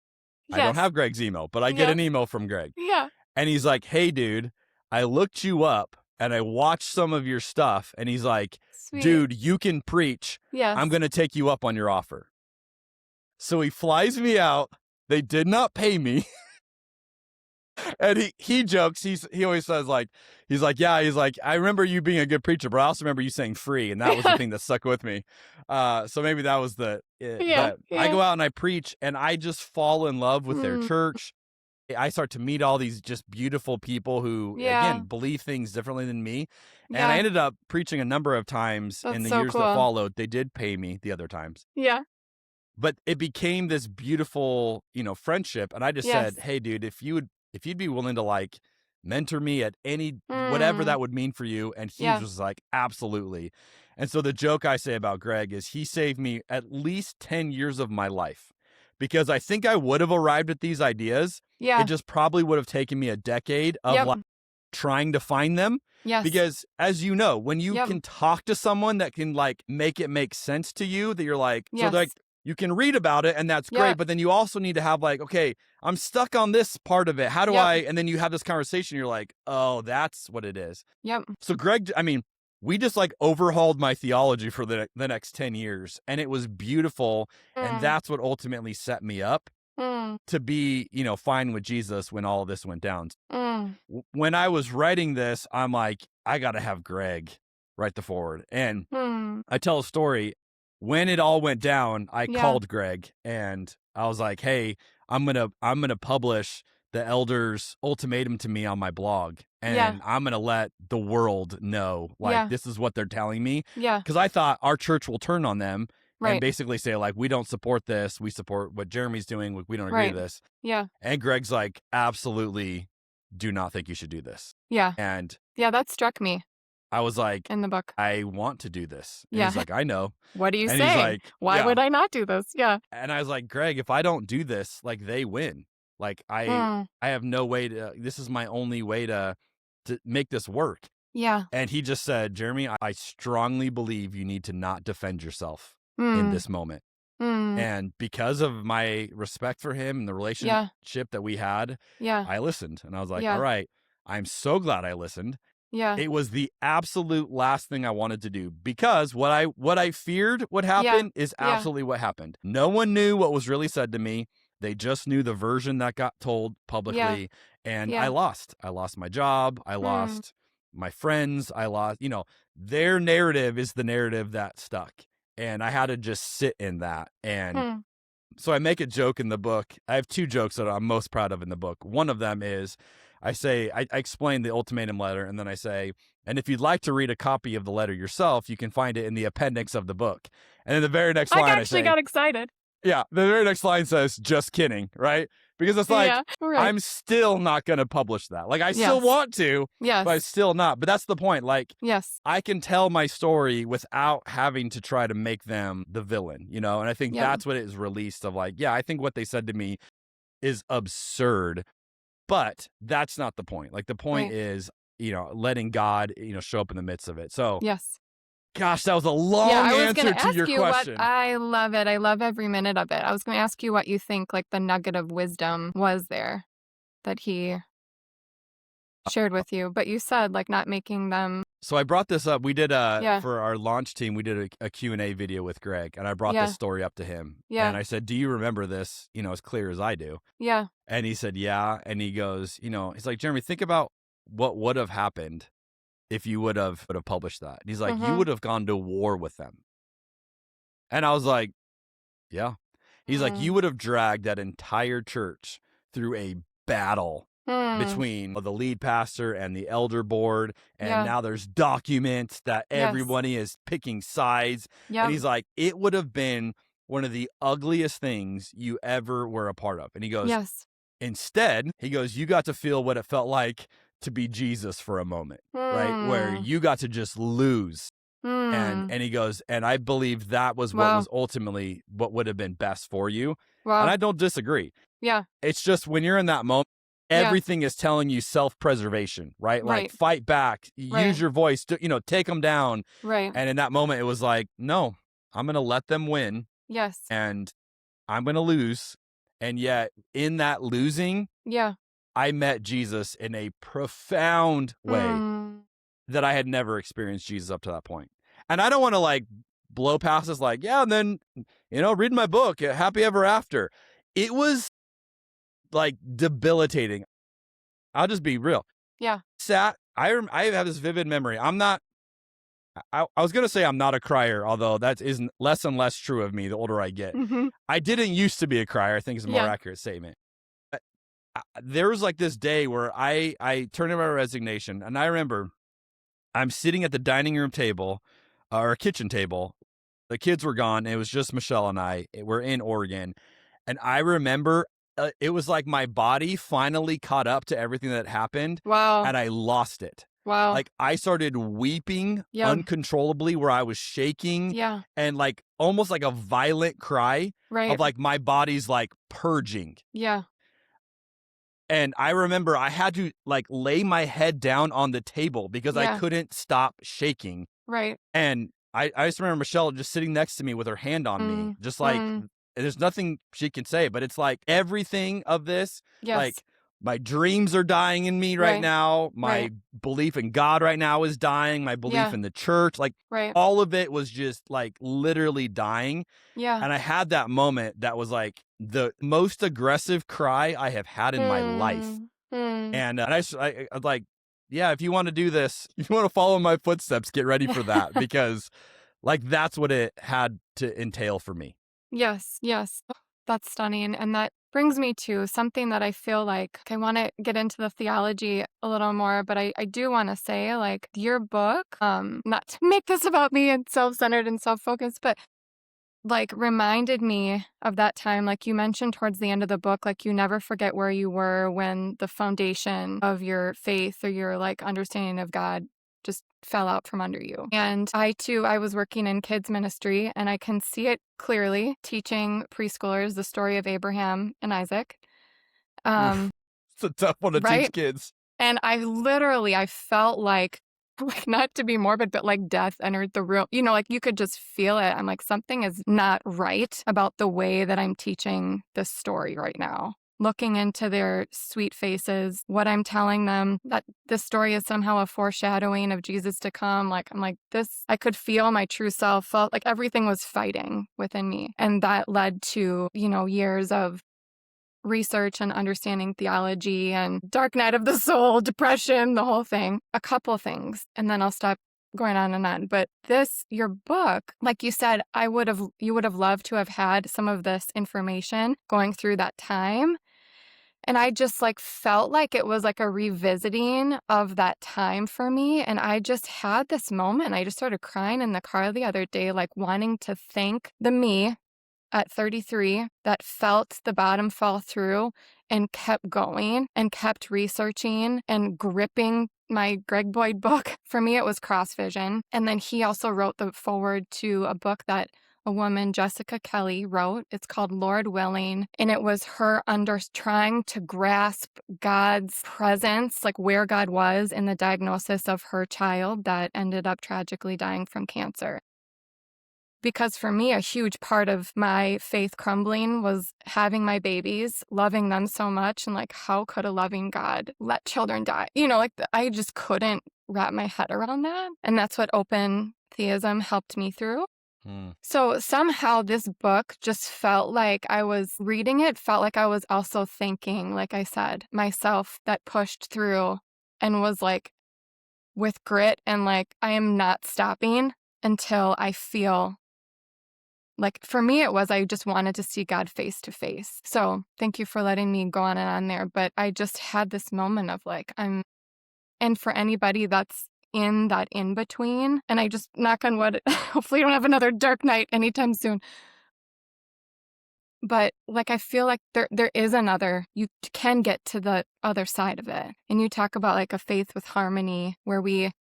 I don't Yes. have Greg's email, but I get Yes. an email from Greg. Yeah. And he's like, "Hey, dude, I looked you up and I watched some of your stuff." And he's like, Sweet. "Dude, you can preach. I'm Yes. going to take you up on your offer." So he flies me out. They did not pay me. And he jokes. He always says, like, he's like, "Yeah," he's like, "I remember you being a good preacher, but I also remember you saying free." And that was the thing that stuck with me. So maybe that was it. Yeah. But I Yeah. go out and I preach, and I just fall in love with their Mm. church. I start to meet all these just beautiful people who, again, Yeah. believe things differently than me. And I Yeah. ended up preaching a number of times in That's the so years that cool. followed. They did pay me the other times, Yeah. but it became this beautiful, friendship. And I just said, Yes. "Hey, dude, if you'd be willing to like mentor me at any whatever Mm. that would mean for you." And he Yeah. was like, "Absolutely." And so the joke I say about Greg is he saved me at least 10 years of my life, because I think I would have arrived at these ideas. It Yeah. just probably would have taken me a decade of Yep. like trying to find them. Yes. Because as you know, when you Yep. can talk to someone that can like make it make sense to you, that you're like, so like Yes. you can read about it and that's great, Yep. but then you also need to have like, okay, I'm stuck on this part of it. How do Yep. I? And then you have this conversation. You're like, oh, that's what it is. Yep. So Greg, I mean, we just like overhauled my theology for the next 10 years, and it was beautiful. And Mm. that's what ultimately set me up Mm. to be, fine with Jesus when all of this went down. Mm. When I was writing this, I'm like, I got to have Greg write the forward. And Mm. I tell a story. When it all went down, I Yeah. called Greg and I was like, "Hey, I'm going to publish the elders' ultimatum to me on my blog, Yeah. and I'm going to let the world know, like, Yeah. this is what they're telling me." Yeah. Cuz I thought our church will turn on them and Right. basically say, like, "We don't support this. We support what Jeremy's doing. We don't agree Right. to this." Yeah. And Greg's like, "Absolutely do not think you should do this." Yeah. And Yeah. That struck me I was like, in the book. "I want to do this." And Yeah. he's like, "I know." What do you And he's say? like, Why "Yeah." would I not do this? Yeah. And I was like, "Greg, if I don't do this, like, they win. Like, Mm. I have no way this is my only way to make this work." Yeah. And he just said, "Jeremy, I strongly believe you need to not defend yourself in Mm. this moment." Mm. And because of my respect for him and the Yeah. relationship that we had, Yeah. I listened. And I was like, "All Yeah. right, I'm so glad I listened." Yeah. It was the absolute last thing I wanted to do, because what I feared would Yeah. happen is Yeah. absolutely what happened. No one knew what was really said to me. They just knew the version that got told Yeah. publicly, and I Yeah. lost. I lost my job. I Mm. lost my friends. I lost, their narrative is the narrative that stuck. And I had to just sit in that. And Mm. so I make a joke in the book. I have two jokes that I'm most proud of in the book. One of them is I explain the ultimatum letter, and then I say, "And if you'd like to read a copy of the letter yourself, you can find it in the appendix of the book." And then the very next I line I actually say, got excited. yeah, the very next line says, "Just kidding," right? Because it's like, Yeah. Right. I'm still not going to publish that. Like, I still Yes. want to, but I'm Yes. still not. But that's the point. Like, Yes. I can tell my story without having to try to make them the villain, And I think Yep. that's what it is released of, like, yeah, I think what they said to me is absurd, but that's not the point. Like, the point Right. is, letting God, show up in the midst of it. So, Yes. gosh, that was a long Yeah, I was answer gonna to ask your you what question. I love it. I love every minute of it. I was gonna ask you what you think, like, the nugget of wisdom was there that he shared with you, but you said, like, not making them. So I brought this up. We did Yeah, for our launch team, we did a Q&A video with Greg, and I brought this yeah, story up to him. And yeah, I said, "Do you remember this, as clear as I do?" yeah, And he said, "Yeah." And he goes, he's like, "Jeremy, think about what would have happened if you would have published that." And he's like, "You mhm, would have gone to war with them." And I was like, "Yeah." He's like, "You mm, would have dragged that entire church through a battle mm, between the lead pastor and the elder board. And yeah, now there's documents that yes, everybody is picking sides." And yep, he's like, "It would have been one of the ugliest things you ever were a part of." And he goes, yes, "Instead," he goes, "you got to feel what it felt like to be Jesus for a moment, right? Where mm, you got to just lose." And mm, and he goes, "And I believe that was what wow, was ultimately what would have been best for you." And wow, I don't disagree. yeah, It's just when you're in that moment, yeah, everything is telling you self-preservation, right? Like, right, fight back, use right, your voice to, take them down. right, And in that moment, it was like, no, I'm going to let them win yes, and I'm going to lose. And yet, in that losing, yeah, I met Jesus in a profound way mm, that I had never experienced Jesus up to that point. And I don't want to like blow past this, like, yeah, and then, read my book, Happy Ever After. It was like debilitating. I'll just be real. yeah, I have this vivid memory. I was going to say I'm not a crier, although that is less and less true of me the older I get. mhm, I didn't used to be a crier, I think is a more yeah, accurate statement. There was like this day where I turned in my resignation, and I remember I'm sitting at the dining room table or kitchen table. The kids were gone. And it was just Michelle and I. We're in Oregon. And I remember it was like my body finally caught up to everything that happened wow, and I lost it. wow, Like I started weeping yeah, uncontrollably where I was shaking yeah, and like almost like a violent cry of right, like my body's like purging. yeah, And I remember I had to like lay my head down on the table because I yeah, couldn't stop shaking. right, And I just remember Michelle just sitting next to me with her hand on me, mm, just like mm, there's nothing she can say, but it's like everything of this, yes, like my dreams are dying in me right right, now. right, My belief in God right now is dying. My belief yeah, in the church, like right, all of it was just like literally dying. yeah, And I had that moment that was like the most aggressive cry I have had in my life. mm, mm. And I was like, yeah, if you want to do this, if you want to follow my footsteps, get ready for that because like that's what it had to entail for me. Yes, yes. Oh, that's stunning. And that brings me to something that I feel like I want to get into the theology a little more, but I do want to say, like, your book, not to make this about me and self-centered and self-focused, but like reminded me of that time, like you mentioned towards the end of the book, like you never forget where you were when the foundation of your faith or your like understanding of God just fell out from under you. And I too, I was working in kids ministry and I can see it clearly teaching preschoolers the story of Abraham and Isaac. Oof, Um, it's a tough one to teach right? kids. And I felt like like, not to be morbid, but like death entered the room. You know, like you could just feel it. I'm like, something is not right about the way that I'm teaching this story right now. Looking into their sweet faces, what I'm telling them, that this story is somehow a foreshadowing of Jesus to come. Like, I'm like, this, I could feel my true self, felt like everything was fighting within me. And that led to, years of research and understanding theology and dark night of the soul, depression, the whole thing. A couple things, and then I'll stop going on and on. But your book, like you said, you would have loved to have had some of this information going through that time. And I just like felt like it was like a revisiting of that time for me. And I just had this moment. I just started crying in the car the other day, like wanting to thank the me at 33 that felt the bottom fall through and kept going and kept researching and gripping my Greg Boyd book. For me, it was Cross Vision. And then he also wrote the foreword to a book that a woman, Jessica Kelly, wrote. It's called Lord Willing. And it was her trying to grasp God's presence, like where God was in the diagnosis of her child that ended up tragically dying from cancer. Because for me, a huge part of my faith crumbling was having my babies, loving them so much, and like, how could a loving God let children die? Like I just couldn't wrap my head around that. And that's what open theism helped me through. Hmm. So somehow this book just felt like I was reading it, felt like I was also thinking, like I said, myself that pushed through and was like with grit and like, I am not stopping until I feel like, for me, it was I just wanted to see God face to face. So thank you for letting me go on and on there. But I just had this moment of like, and for anybody that's in that in between, and I just knock on wood, hopefully you don't have another dark night anytime soon. But like, I feel like there is another, you can get to the other side of it. And you talk about like a faith with harmony where we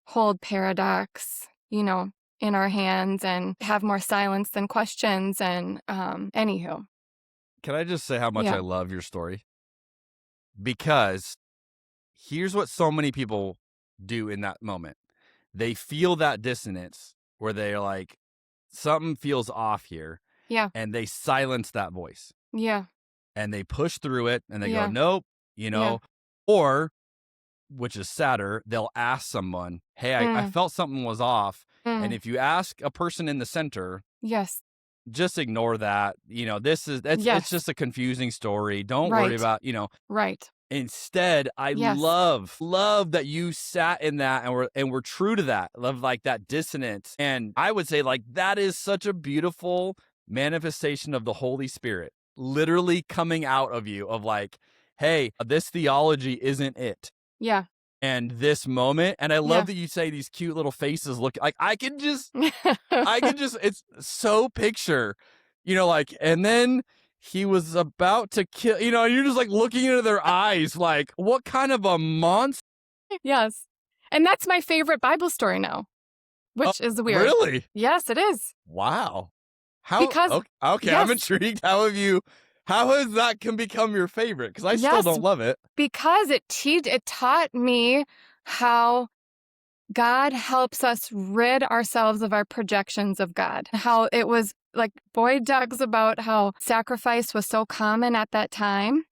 hold paradox, in our hands and have more silence than questions. And anywho, Can I just say how much I yeah, love your story? Because here's what so many people do in that moment. They feel that dissonance where they're like, something feels off here, yeah, and they silence that voice yeah, and they push through it and they go, yeah, nope, yeah, or which is sadder, they'll ask someone, hey, I mm, felt something was off. And mm, if you ask a person in the center, yes, just ignore that. It's yes, just a confusing story. Don't worry right, about. right, Instead, I yes, love that you sat in that and were true to that. Love like that dissonance. And I would say like that is such a beautiful manifestation of the Holy Spirit literally coming out of you of like, hey, this theology isn't it. yeah, And this moment, and I love yeah. that you say these cute little faces look like I can just it's so picture, like, and then he was about to kill, and you're just like looking into their eyes like, what kind of a monster? Yes. And that's my favorite Bible story now, Oh, which is weird. really? Yes, it is. Wow. How Because, okay, I'm yes, intrigued. How has that can become your favorite? Because I still yes, don't love it. because it taught me how God helps us rid ourselves of our projections of God. How it was like Boyd talks about how sacrifice was so common at that time.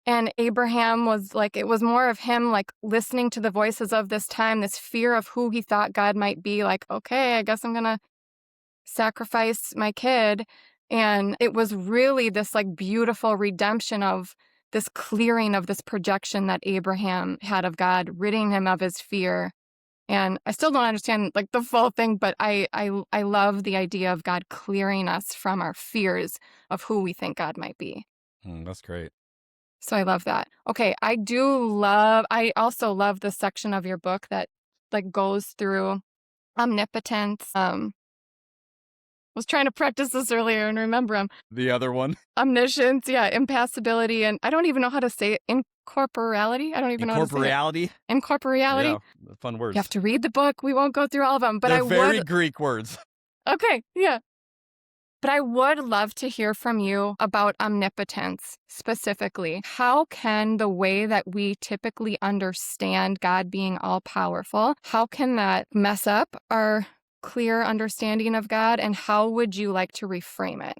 And Abraham was like, it was more of him like listening to the voices of this time, this fear of who he thought God might be. Like, okay, I guess I'm going to sacrifice my kid. And it was really this like beautiful redemption of this clearing of this projection that Abraham had of God, ridding him of his fear. And I still don't understand like the full thing, but I love the idea of God clearing us from our fears of who we think God might be. That's great. So I love that. Okay, I also love the section of your book that like goes through omnipotence. Was trying to practice this earlier and remember them. The other one, Omniscience, yeah, impassibility, and I don't even know how to say it. Incorporeality? I don't even know how to say it. incorporeality. Incorporeality? Yeah, fun You have words. to read the book. We won't go through all of them, but They're I very would. Greek words. Okay, yeah. But I would love to hear from you about omnipotence specifically. How can the way that we typically understand God being all powerful, how can that mess up our clear understanding of God? And how would you like to reframe it?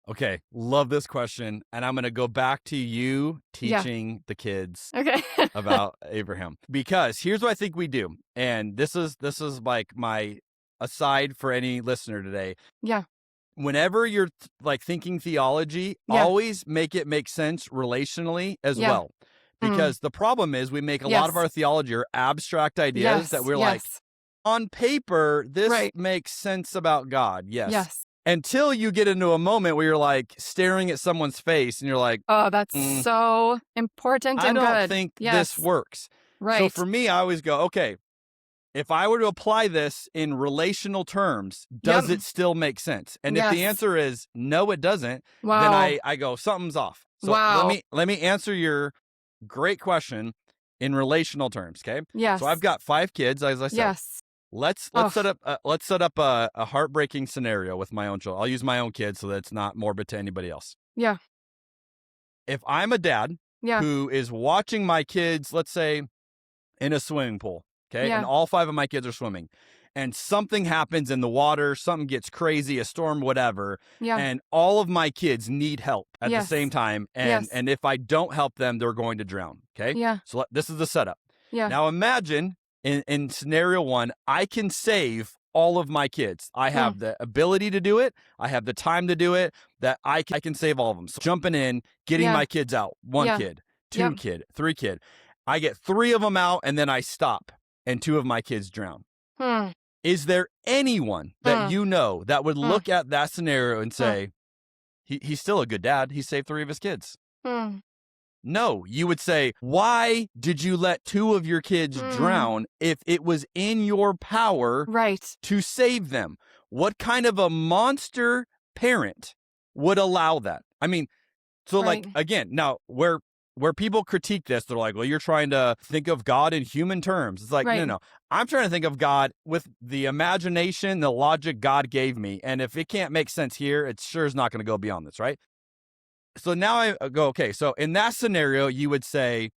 Okay, love this question. And I'm going to go back to you Yeah. teaching the kids Okay. about Abraham. Because here's what I think we do. And this is like my aside for any listener today. Yeah. Whenever you're like thinking theology, Yeah. always make it make sense relationally as Yeah. well. Mm. Because the problem is we make a lot of Yes. our theology or abstract ideas that Yes. we're like, Yes. on paper, this Right. makes sense about God. Yes. Yes. Until you get into a moment where you're like staring at someone's face and you're like, Oh, that's "Mm, so important I and don't good. think this Yes. works." So Right. for me, I always go, okay, if I were to apply this in relational terms, Yep. does it still make sense? And if the Yes. answer is no, it doesn't, then Wow. I go, something's off. So let Wow. me answer your great question in relational terms. Okay. So I've Yes. got 5 kids, as I said. Yes. Let's Oh, set up a heartbreaking scenario with my own children. I'll use my own kids so that it's not morbid to anybody else. yeah. If I'm a dad Yeah. who is watching my kids, let's say in a swimming pool, okay, and Yeah. all 5 of my kids are swimming, and something happens in the water, something gets crazy, a storm, whatever, Yeah. and all of my kids need help at the same Yes. time, and Yes. and if I don't help them, they're going to drown. Okay, Yeah. so this is the setup. Yeah. Now imagine in scenario one, I can save all of my kids. I Mm. have the ability to do it. I have the time to do it. That I can save all of them. So jumping in, getting Yeah. my kids out. One Yeah. kid, two Yep. kid, three kid. I get 3 of them out, and then I stop, and 2 of my kids drown. Hmm. Is there anyone that Hmm. you know that would Hmm. look at that scenario and say, he's still a good dad. He saved 3 of his kids? Hmm. No, you would say, why did you let 2 of your kids Hmm. drown if it was in your power Right. to save them? What kind of a monster parent would allow that? I mean, so Right. like, again, now where people critique this, they're like, well, you're trying to think of God in human terms. It's like, Right. no. I'm trying to think of God with the imagination, the logic God gave me. And if it can't make sense here, it sure is not going to go beyond this, right? So now I go, okay, so in that scenario, you would say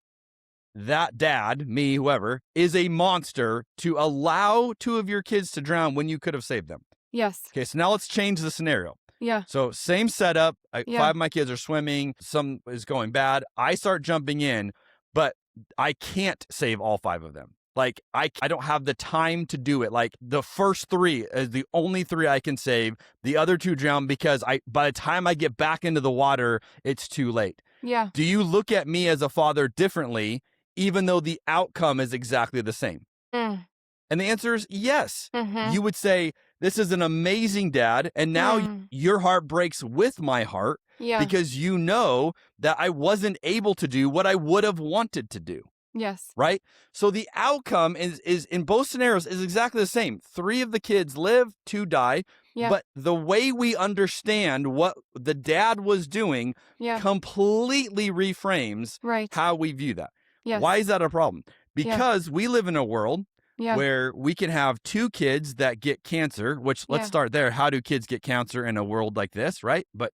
that dad, me, whoever, is a monster to allow 2 of your kids to drown when you could have saved them. Yes. Okay, so now let's change the scenario. Yeah. So same setup. Yeah. 5 of my kids are swimming. Some is going bad. I start jumping in, but I can't save all 5 of them. Like I don't have the time to do it. Like the first 3 is the only 3 I can save. The other 2 drown because by the time I get back into the water, it's too late. Yeah. Do you look at me as a father differently, even though the outcome is exactly the same? Mm. And the answer is yes. Mm-hmm. You would say, this is an amazing dad. And now your heart breaks with my heart Yeah. because you know that I wasn't able to do what I would have wanted to do. Yes. Right? So the outcome is in both scenarios is exactly the same. 3 of the kids live, 2 die. Yeah. But the way we understand what the dad was doing Yeah. completely reframes Right. how we view that. Yes. Why is that a problem? Because we live in a world Yeah. where we can have 2 kids that get cancer, which let's Yeah. start there. How do kids get cancer in a world like this, right? But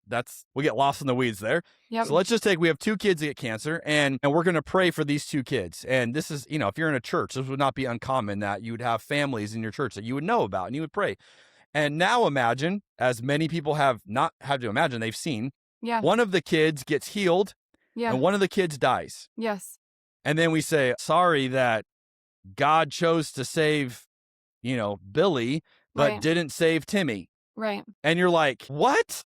we get lost in the weeds there. Yep. So let's just take, we have 2 kids that get cancer and we're going to pray for these 2 kids. And this is, if you're in a church, this would not be uncommon that you would have families in your church that you would know about and you would pray. And now imagine, as many people have not had to imagine, they've seen, Yeah. one of the kids gets healed Yeah. and one of the kids dies. Yes. And then we say, sorry that God chose to save, Billy, but Right. didn't save Timmy. Right. And you're like, what?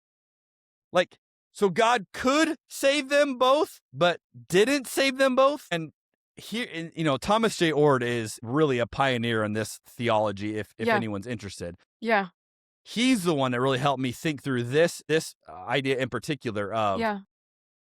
Like, so God could save them both, but didn't save them both? And here, Thomas J. Ord is really a pioneer in this theology, if Yeah. anyone's interested. Yeah. He's the one that really helped me think through this idea in particular of Yeah.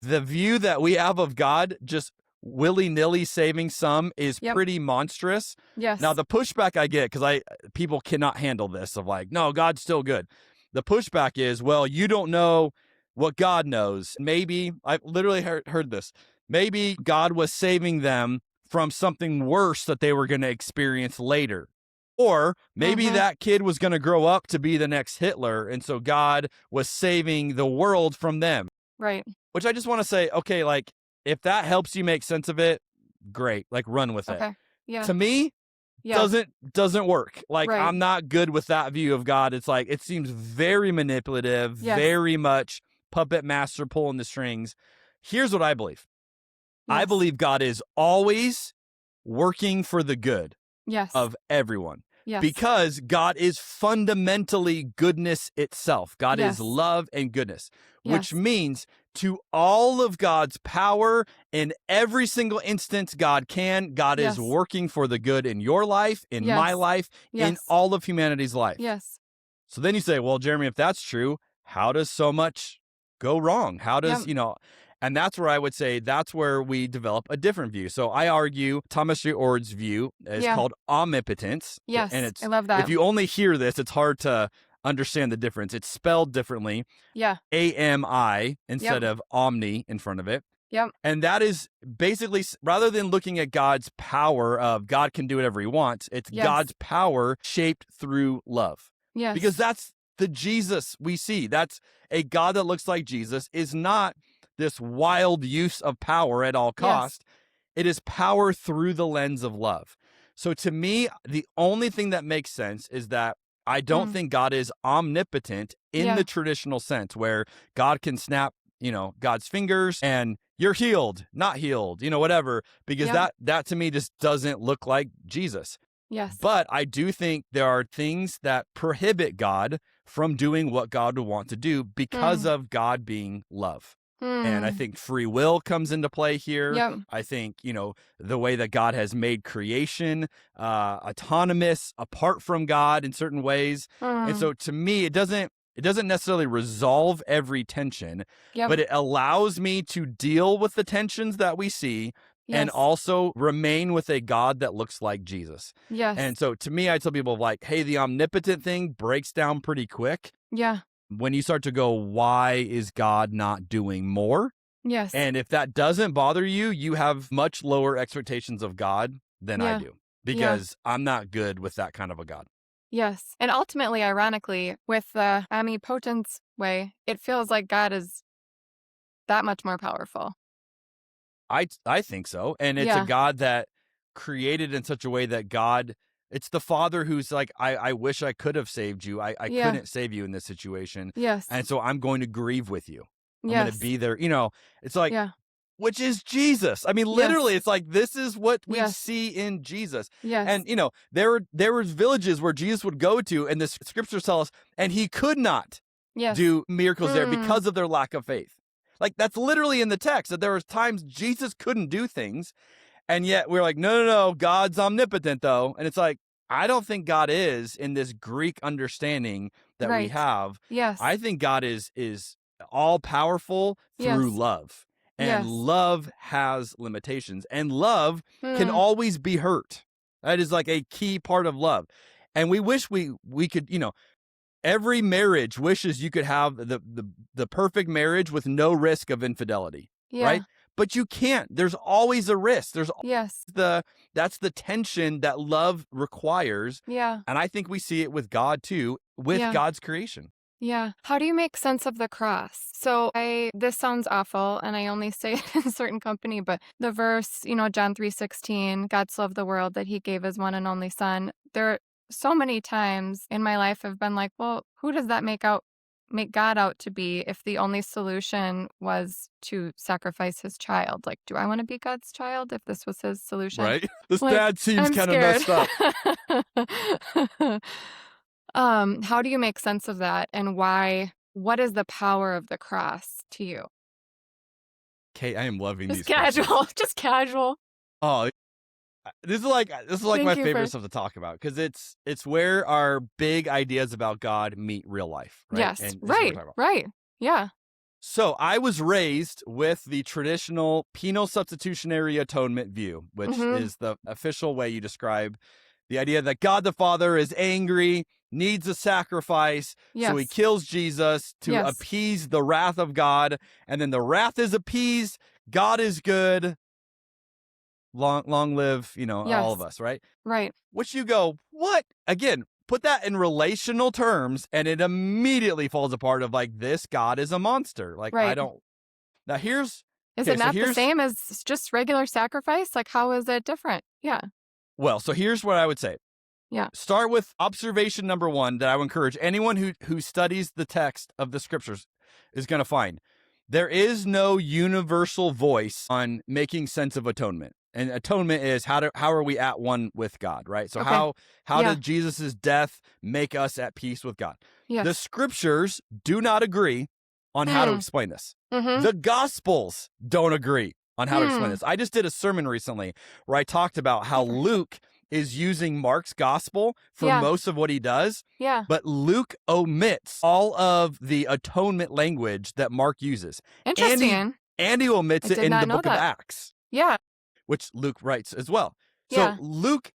the view that we have of God just willy-nilly saving some is Yep. pretty monstrous. Yes. Now, the pushback I get, because people cannot handle this of like, no, God's still good. The pushback is, well, you don't know what God knows. Maybe, I've literally heard this, maybe God was saving them from something worse that they were going to experience later. Or maybe that kid was going to grow up to be the next Hitler, and so God was saving the world from them. Right. Which I just want to say, okay, like, if that helps you make sense of it, great. Like, run with it. Okay. Yeah. To me, Yeah. doesn't work. Like, Right. I'm not good with that view of God. It's like, it seems very manipulative, Yes. very much puppet master pulling the strings. Here's what I believe. I Yes. believe God is always working for the good Yes. of everyone. Yes. Because God is fundamentally goodness itself. God Yes. is love and goodness, which Yes. means to all of God's power in every single instance God Yes. is working for the good in your life, in my Yes. life, in Yes. all of humanity's life. Yes. So then you say, well, Jeremy, if that's true, how does so much go wrong? How does, and that's where I would say that's where we develop a different view. So I argue Thomas J. Ord's view is Yeah. called omnipotence. Yes. And it's, I love that. if you only hear this, it's hard to understand the difference. It's spelled differently, Yeah. AMI instead of omni in front of it. Yep. And that is basically, rather than looking at God's power of God can do whatever he wants, it's Yes. God's power shaped through love. Yes. Because that's the Jesus we see. That's a God that looks like Jesus is not this wild use of power at all cost. It is power through the lens of love. So to me, the only thing that makes sense is that I don't Mm. think God is omnipotent in Yeah. the traditional sense where God can snap, God's fingers and you're healed, not healed, whatever, because Yep. that to me just doesn't look like Jesus. Yes. But I do think there are things that prohibit God from doing what God would want to do because Mm. of God being love. And I Mm. think free will comes into play here. Yep. I think, the way that God has made creation autonomous apart from God in certain ways. And Mm. so to me, it doesn't necessarily resolve every tension, Yep. but it allows me to deal with the tensions that we see and Yes. also remain with a God that looks like Jesus. Yes. And so to me, I tell people like, hey, the omnipotent thing breaks down pretty quick Yeah. when you start to go, why is God not doing more? Yes. And if that doesn't bother you, you have much lower expectations of God than I Yeah. do, Yeah. because I'm not good with that kind of a God. Yes. And ultimately, ironically, with the omnipotence way, it feels like God is that much more powerful. I think so. And it's a Yeah. God that created in such a way that it's the father who's like, I wish I could have saved you. I Yeah. couldn't save you in this situation. Yes. And so I'm going to grieve with you. I'm going to Yes. be there. It's like, Yeah. which is Jesus. I mean, literally, Yes. it's like this is what we Yes. see in Jesus. Yes. And there were villages where Jesus would go to, and the scriptures tell us, and he could not Yes. do miracles there Mm. because of their lack of faith. Like that's literally in the text that there was times Jesus couldn't do things, and yet we're like, no, no, no, God's omnipotent though. And it's like, I don't think God is in this Greek understanding that we Right. have. I Yes. think God is all powerful through Yes. love. And Yes. love has limitations. And love can Mm. always be hurt. That is like a key part of love. And we wish we could, every marriage wishes you could have the perfect marriage with no risk of infidelity, Yeah. right? But you can't. There's always a risk. There's always Yes. that's the tension that love requires. Yeah. And I think we see it with God too, with Yeah. God's creation. Yeah. How do you make sense of the cross? So this sounds awful and I only say it in a certain company, but the verse, John 3:16, God so loved the world that he gave his one and only son. There are so many times in my life I've been like, well, who does that make God out to be if the only solution was to sacrifice his child? Like, do I want to be God's child if this was his solution? Right? This Like, dad seems I'm kind of scared. messed up. How do you make sense of that and why? What is the power of the cross to you? Kate, I am loving Just these questions. casual, just casual. Oh, this is like my Thank you favorite for stuff to talk about because it's where our big ideas about God meet real life, right? yes, And this is what we're right, talking about. right. Yeah. So I was raised with the traditional penal substitutionary atonement view, which Mhm. is the official way you describe the idea that God the Father is angry, needs a sacrifice, so he Yes. kills Jesus to Yes. appease the wrath of God, and then the wrath is appeased, God is good, long live, all of Yes. us, right? Right. Which you go, what? Again, put that in relational terms, and it immediately falls apart of like, this God is a monster. Like, I Right. don't. Now, Is okay, it so not the here's, same as just regular sacrifice? Like, how is it different? Yeah. so here's what I would say. Yeah. Start with observation number one that I would encourage anyone who studies the text of the scriptures is going to find. There is no universal voice on making sense of atonement. And atonement is how are we at one with God, right? So Okay. how Yeah. did Jesus' death make us at peace with God? The Yes. scriptures do not agree on how to Hmm. explain this. Mm-hmm. The gospels don't agree on how to explain Hmm. this. I just did a sermon recently where I talked about how Good for you. Luke is using Mark's gospel for Yeah. most of what he does, Yeah. but Luke omits all of the atonement language that Mark uses. And he Interesting. omits I it did in not the know book of that. Acts, Yeah. which Luke writes as well. So Yeah. Luke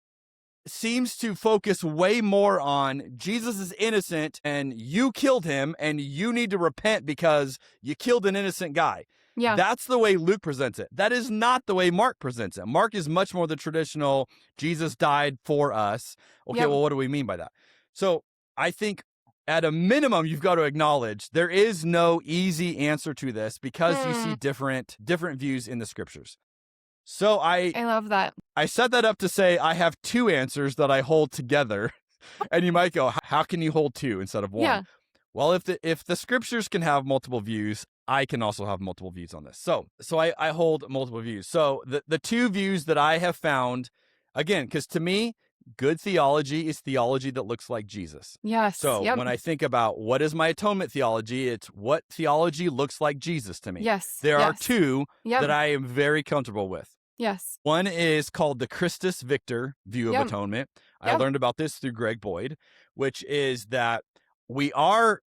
seems to focus way more on Jesus is innocent and you killed him and you need to repent because you killed an innocent guy. Yeah. That's the way Luke presents it. That is not the way Mark presents it. Mark is much more the traditional Jesus died for us. Okay, Yep. well, what do we mean by that? So I think at a minimum, you've got to acknowledge there is no easy answer to this because you see Hmm. different views in the scriptures. So I I love that. I set that up to say I have two answers that I hold together. And you might go, how can you hold two instead of one? Yeah. Well, if the scriptures can have multiple views, I can also have multiple views on this. So I hold multiple views. So the two views that I have found, again, because to me, good theology is theology that looks like Jesus. Yes. So Yep. when I think about what is my atonement theology, it's what theology looks like Jesus to me. Yes. There are Yes. two Yep. that I am very comfortable with. Yes. One is called the Christus Victor view of Yep. atonement. I Yep. learned about this through Greg Boyd, which is that we are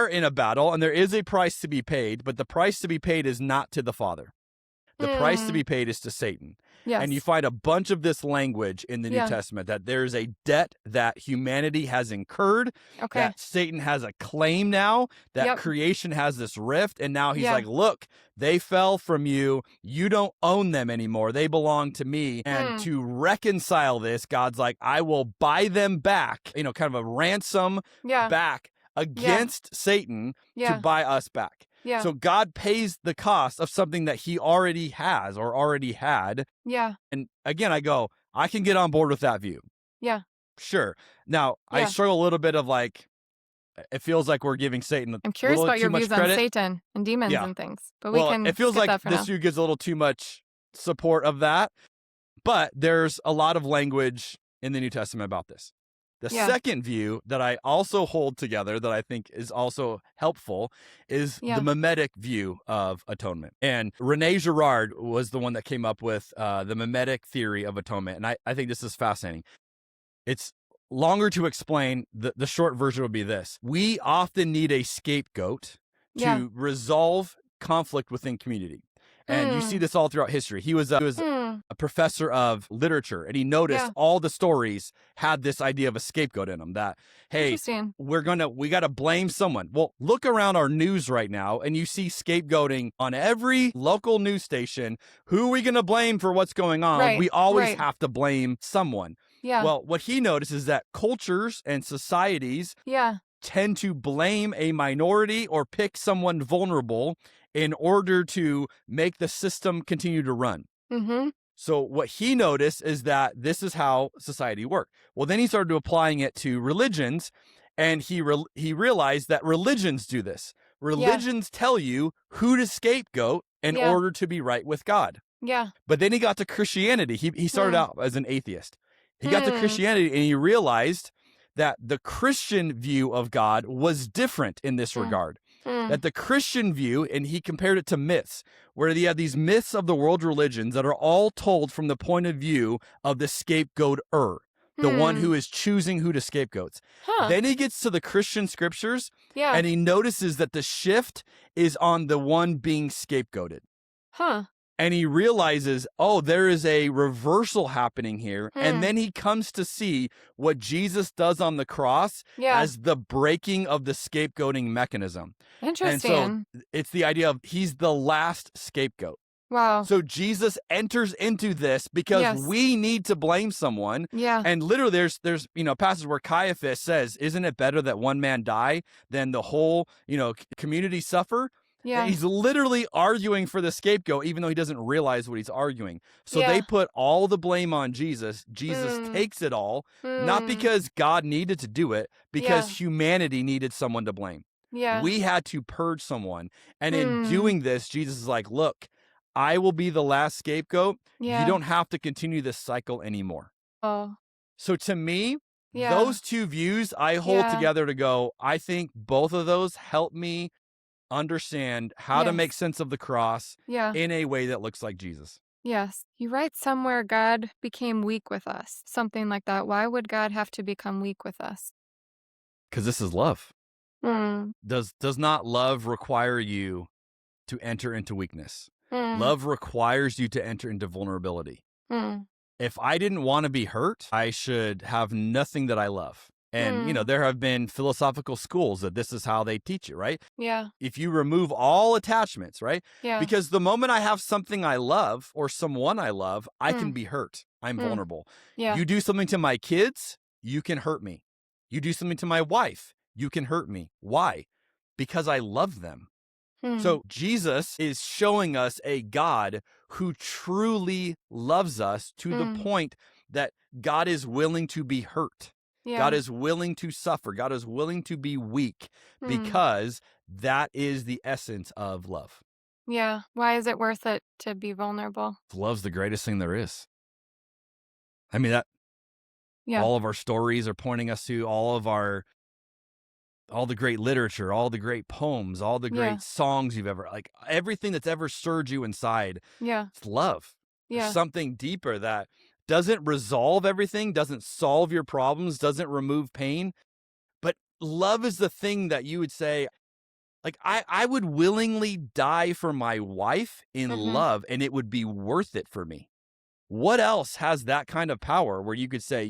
in a battle and there is a price to be paid, but the price to be paid is not to the Father. The price to be paid is to Satan. And you Yes. find a bunch of this language in the New Yeah. Testament that there is a debt that humanity has incurred, Okay. that Satan has a claim now, that Yep. creation has this rift. And now he's Yeah. like, look, they fell from you. You don't own them anymore. They belong to me. And to reconcile this, God's like, I will buy them back, kind of a ransom Yeah. back against Satan to Yeah. buy us back. Yeah. So God pays the cost of something that he already has or already had. Yeah. And again, I go, I can get on board with that view. Yeah. Sure. Now, I Yeah. struggle a little bit of like, it feels like we're giving Satan a I'm curious little about too your much views on credit. Satan and demons Yeah. and things, but we Well, can it feels skip like that for this now. view gives a little too much support of that. But there's a lot of language in the New Testament about this. The Yeah. second view that I also hold together that I think is also helpful is Yeah. the mimetic view of atonement. And Rene Girard was the one that came up with the mimetic theory of atonement. And I think this is fascinating. It's longer to explain. The short version would be this. We often need a scapegoat Yeah. to resolve conflict within community. And you see this all throughout history. He was a professor of literature, and he noticed Yeah. all the stories had this idea of a scapegoat in them, that, hey, Interesting. we got to blame someone. Well, look around our news right now and you see scapegoating on every local news station. Who are we going to blame for what's going on? Right. We always Right. have to blame someone. Yeah. Well, what he noticed is that cultures and societies Yeah. tend to blame a minority or pick someone vulnerable in order to make the system continue to run. Mm-hmm. So what he noticed is that this is how society worked. Well, then he started applying it to religions, and he realized that religions do this. Religions tell you who to scapegoat in Yeah. order to be right with God. Yeah. But then he got to Christianity. He started out as an atheist. He got to Christianity and he realized that the Christian view of God was different in this regard. That the Christian view, and he compared it to myths, where you have these myths of the world religions that are all told from the point of view of the scapegoater, the one who is choosing who to scapegoats. Huh. Then he gets to the Christian scriptures Yeah. and he notices that the shift is on the one being scapegoated. Huh. And he realizes, oh, there is a reversal happening here. And then he comes to see what Jesus does on the cross Yeah. as the breaking of the scapegoating mechanism. Interesting. And so it's the idea of he's the last scapegoat. Wow. So Jesus enters into this because Yes. we need to blame someone. Yeah. And literally there's a passage where Caiaphas says, isn't it better that one man die than the whole, community suffer? Yeah. And he's literally arguing for the scapegoat, even though he doesn't realize what he's arguing. So Yeah. they put all the blame on Jesus. Jesus takes it all, not because God needed to do it, because humanity needed someone to blame. Yeah. We had to purge someone. And in doing this, Jesus is like, look, I will be the last scapegoat. Yeah. You don't have to continue this cycle anymore. Oh. So to me, Yeah. those two views I hold Yeah. together to go, I think both of those help me understand how to make Yes. sense of the cross Yeah. in a way that looks like Jesus. Yes. You write somewhere God became weak with us. Something like that. Why would God have to become weak with us? Because this is love. Mm. Does not love require you to enter into weakness? Mm. Love requires you to enter into vulnerability. Mm. If I didn't want to be hurt, I should have nothing that I love. And, there have been philosophical schools that this is how they teach you, right? Yeah. If you remove all attachments, right? Yeah. Because the moment I have something I love or someone I love, I can be hurt. I'm vulnerable. Yeah. You do something to my kids, you can hurt me. You do something to my wife, you can hurt me. Why? Because I love them. Hmm. So Jesus is showing us a God who truly loves us to the Mm. point that God is willing to be hurt. God Yeah. is willing to suffer. God is willing to be weak Hmm. because that is the essence of love. Yeah. Why is it worth it to be vulnerable? Love's the greatest thing there is. I mean, that Yeah. all of our stories are pointing us to all the great literature, all the great poems, all the Yeah. great songs you've ever, like everything that's ever stirred you inside. Yeah. It's love. There's Yeah. something deeper that doesn't resolve everything, doesn't solve your problems, doesn't remove pain. But love is the thing that you would say, like, I would willingly die for my wife in Mhm. love and it would be worth it for me. What else has that kind of power where you could say,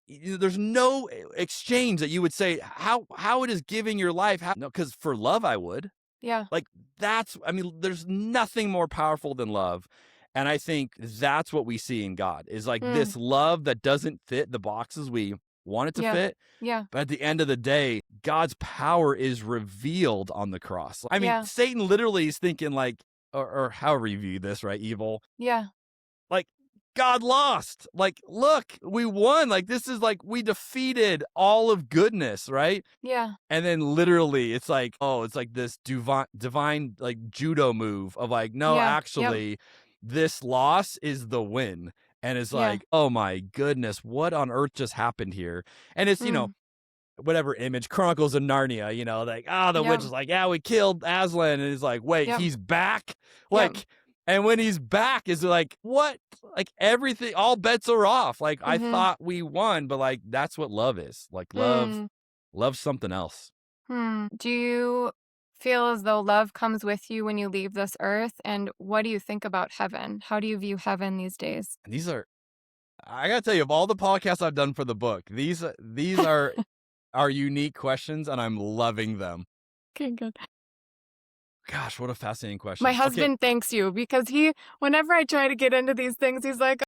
there's no exchange that you would say how it is giving your life? No, because for love, I would. Yeah. Like, I mean, there's nothing more powerful than love. And I think that's what we see in God is like Mm. this love that doesn't fit the boxes we want it to Yeah. fit. Yeah. But at the end of the day, God's power is revealed on the cross. I mean, Yeah. Satan literally is thinking like, or however you view this, right? Evil. Yeah. Like, God lost. Like, look, we won. Like, this is like, we defeated all of goodness, right? Yeah. And then literally it's like, oh, it's like this divine like judo move of like, no, Yeah. Yep. actually, this loss is the win. And it's Yeah. like, oh my goodness, what on earth just happened here? And it's, Mm. whatever image, Chronicles of Narnia, like, the witch Yep. is like, yeah, we killed Aslan. And it's like, wait, Yep. he's back? Yep. Like, and when he's back, is like, what? Like, everything, all bets are off. Like, I Mhm. thought we won, but like, that's what love is. Like, Mm. love's something else. Do you feel as though love comes with you when you leave this earth? And what do you think about heaven? How do you view heaven these days? And I gotta tell you, of all the podcasts I've done for the book, these are unique questions, and I'm loving them. Okay, good. Gosh, what a fascinating My question. Okay, husband thanks you because whenever I try to get into these things, he's like,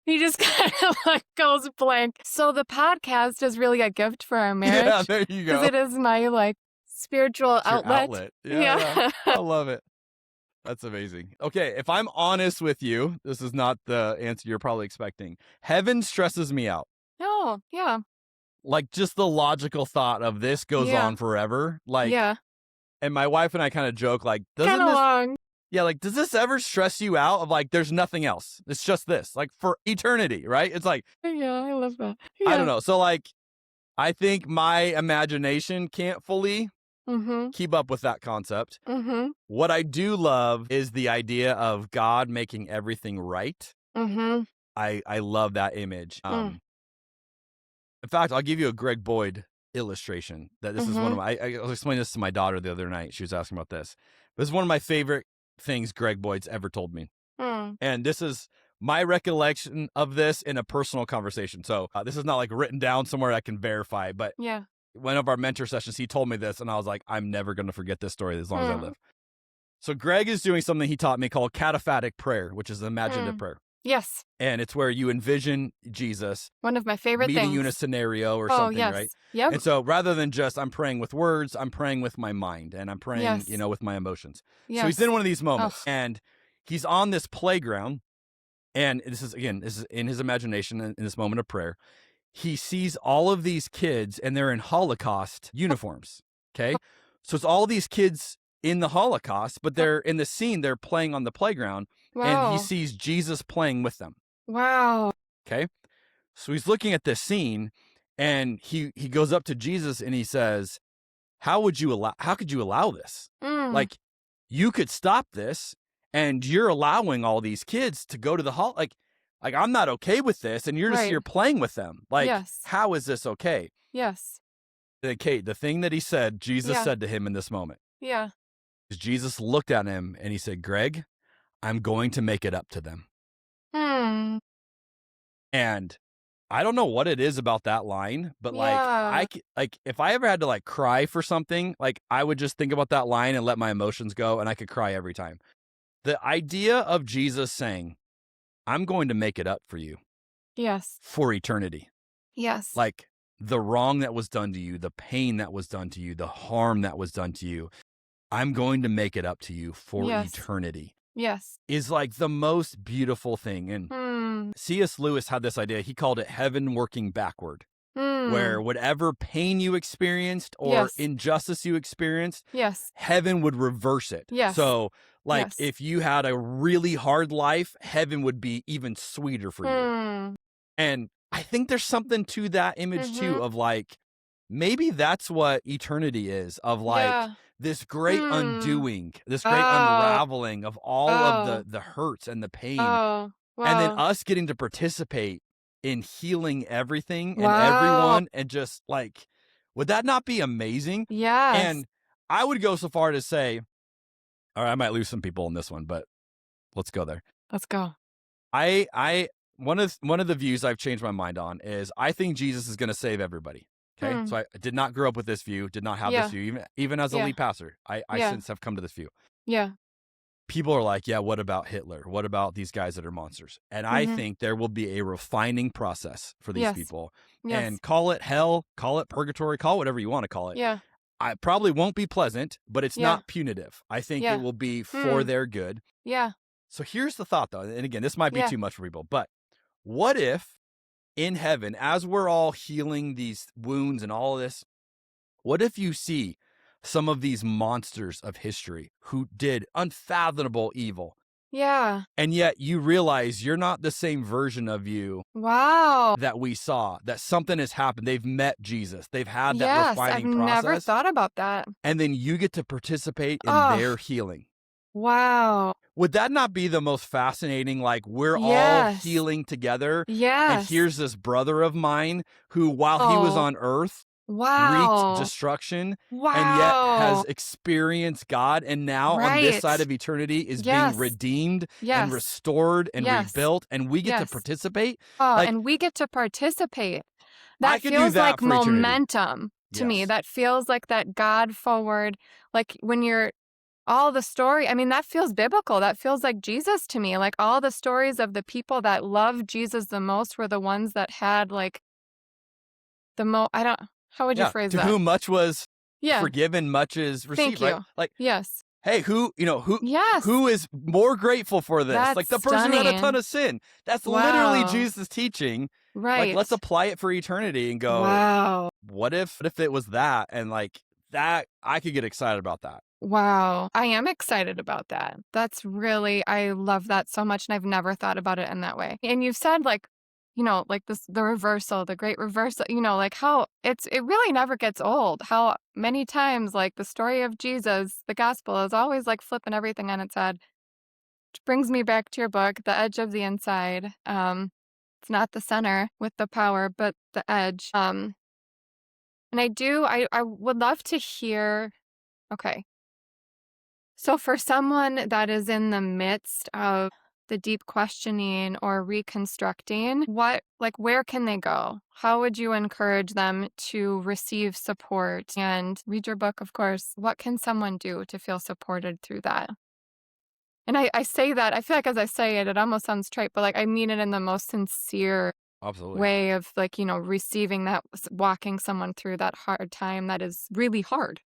he just kind of like goes blank. So the podcast is really a gift for our yeah, marriage there you because go. it is my like spiritual It's your outlet. outlet. Yeah. Yeah. I love it. That's amazing. Okay, if I'm honest with you, this is not the answer you're probably expecting. Heaven stresses me out. Oh, yeah. Like, just the logical thought of this goes Yeah. on forever. Like, Yeah. and my wife and I kind of joke, like, Kind of long. yeah, like, does this ever stress you out of like, there's nothing else? It's just this, like, for eternity, right? It's like, Yeah, I love that. I don't Yeah. know. So, like, I think my imagination can't fully Mm-hmm. keep up with that concept. Mm-hmm. What I do love is the idea of God making everything right. Mm-hmm. I love that image. Mm. In fact, I'll give you a Greg Boyd illustration. That this is one of Mm-hmm. my. I was explaining this to my daughter the other night. She was asking about this. This is one of my favorite things Greg Boyd's ever told me, Mm. and this is my recollection of this in a personal conversation. So this is not like written down somewhere I can verify, but Yeah. one of our mentor sessions, he told me this, and I was like, I'm never going to forget this story as long as I Mm. live. So Greg is doing something he taught me called cataphatic prayer, which is imaginative Mm. prayer. Yes. And it's where you envision Jesus One of my favorite meeting you in a things. scenario or Oh, something, right? yes. Yep. And so rather than just I'm praying with words, I'm praying with my mind and I'm praying, Yes. with my emotions. Yes. So he's in one of these moments Ugh. and he's on this playground. And this is in his imagination in this moment of prayer. He sees all of these kids and they're in Holocaust uniforms. Okay. So it's all these kids in the Holocaust, but they're in the scene, they're playing on the playground and he Wow. sees Jesus playing with them. Wow. Okay. So he's looking at this scene and he goes up to Jesus and he says, how could you allow this? Mm. Like, you could stop this and you're allowing all these kids to go to the hall. Like I'm not okay with this. And Right. you're playing with them. Like, Yes. how is this okay? Yes. Kate, the thing that he said, Jesus Yeah. said to him in this moment, Yeah. is Jesus looked at him and he said, Greg, I'm going to make it up to them. Hmm. And I don't know what it is about that line, but Yeah. like if I ever had to like cry for something, like I would just think about that line and let my emotions go and I could cry every time. The idea of Jesus saying, I'm going to make it up for you Yes. for eternity. Yes. Like the wrong that was done to you, the pain that was done to you, the harm that was done to you. I'm going to make it up to you for Yes. eternity Yes. is like the most beautiful thing. And Hmm. C.S. Lewis had this idea. He called it heaven working backward, Hmm. where whatever pain you experienced or Yes. injustice you experienced, Yes. heaven would reverse it. Yes. So, like, Yes. if you had a really hard life, heaven would be even sweeter for you. Hmm. And I think there's something to that image too Mhm. of like, maybe that's what eternity is, of like Yeah. this great Hmm. undoing, this great Oh. unraveling of all of Oh. the hurts and the pain, Oh. and then Wow. us getting to participate in healing everything and Wow. everyone, and just like, would that not be amazing? Yes. And I would go so far to say, all right, I might lose some people in this one, but let's go there. Let's go. I one of the views I've changed my mind on is I think Jesus is going to save everybody. Okay, Hmm. so I did not grow up with this view, did not have this Yeah. view, even as a Yeah. lead pastor. I Yeah. since have come to this view. Yeah. People are like, yeah, what about Hitler? What about these guys that are monsters? And I Mhm. think there will be a refining process for these Yes. people. Yes. And call it hell, call it purgatory, call whatever you want to call it. Yeah. I probably won't be pleasant, but it's Yeah. not punitive. I think it Yeah. will be for Hmm. their good. Yeah. So here's the thought, though. And again, this might be Yeah. too much for people, but what if in heaven, as we're all healing these wounds and all of this, what if you see some of these monsters of history who did unfathomable evil, Yeah. and yet you realize you're not the same version of you Wow. that we saw, that something has happened. They've met Jesus. They've had that Yes. I've refining never process, thought about that. and then you get to participate in Oh. their healing. Wow. Would that not be the most fascinating? Like, we're all Yes. healing together, and Yes. here's this brother of mine who, while he was Oh. on earth, wreaked Wow. destruction and yet has Wow. experienced God, and now on this side Right. of eternity is being Yes. redeemed and Yes. restored and Yes. rebuilt, and we get to Yes. participate. Oh, Like, and we get to participate. I That could do feels that like for eternity. momentum to me. Yes. That feels like that God forward, like when you're all the story. I mean, that feels biblical. That feels like Jesus to me. Like all the stories of the people that loved Jesus the most were the ones that had like I don't, how would you Yeah. phrase To that? whom much was Yeah. forgiven, much is Thank received, right? you. Like, Yes. hey, Yes. who is more grateful for this? Like That's the person who had a ton stunning. of sin. That's literally Wow. Jesus' teaching. Like, let's Right. apply it for eternity and go, Wow. what if it was that? And like that, I could get excited about that. Wow. I am excited about that. That's really, I love that so much. And I've never thought about it in that way. And you've said like, like the reversal, the great reversal, like how it really never gets old. How many times like the story of Jesus, the gospel is always like flipping everything on its head. Which brings me back to your book, The Edge of the Inside. It's not the center with the power, but the edge. And I would love to hear, okay. So for someone that is in the midst of the deep questioning or reconstructing, where can they go? How would you encourage them to receive support? And read your book, of course. What can someone do to feel supported through that? And I say that, I feel like as I say it, it almost sounds trite, but like I mean it in the most sincere Absolutely. way of like, receiving that, walking someone through that hard time that is really hard.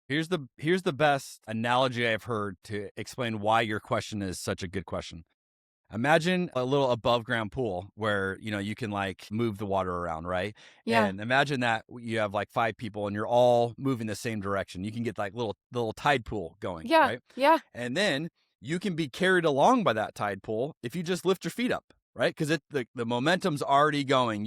Here's the best analogy I've heard to explain why your question is such a good question. Imagine a little above ground pool where, you can like move the water around, right? Yeah. And imagine that you have like 5 people and you're all moving the same direction. You can get like little tide pool going, Yeah. right? Yeah. And then you can be carried along by that tide pool if you just lift your feet up, right? Because the momentum's already going.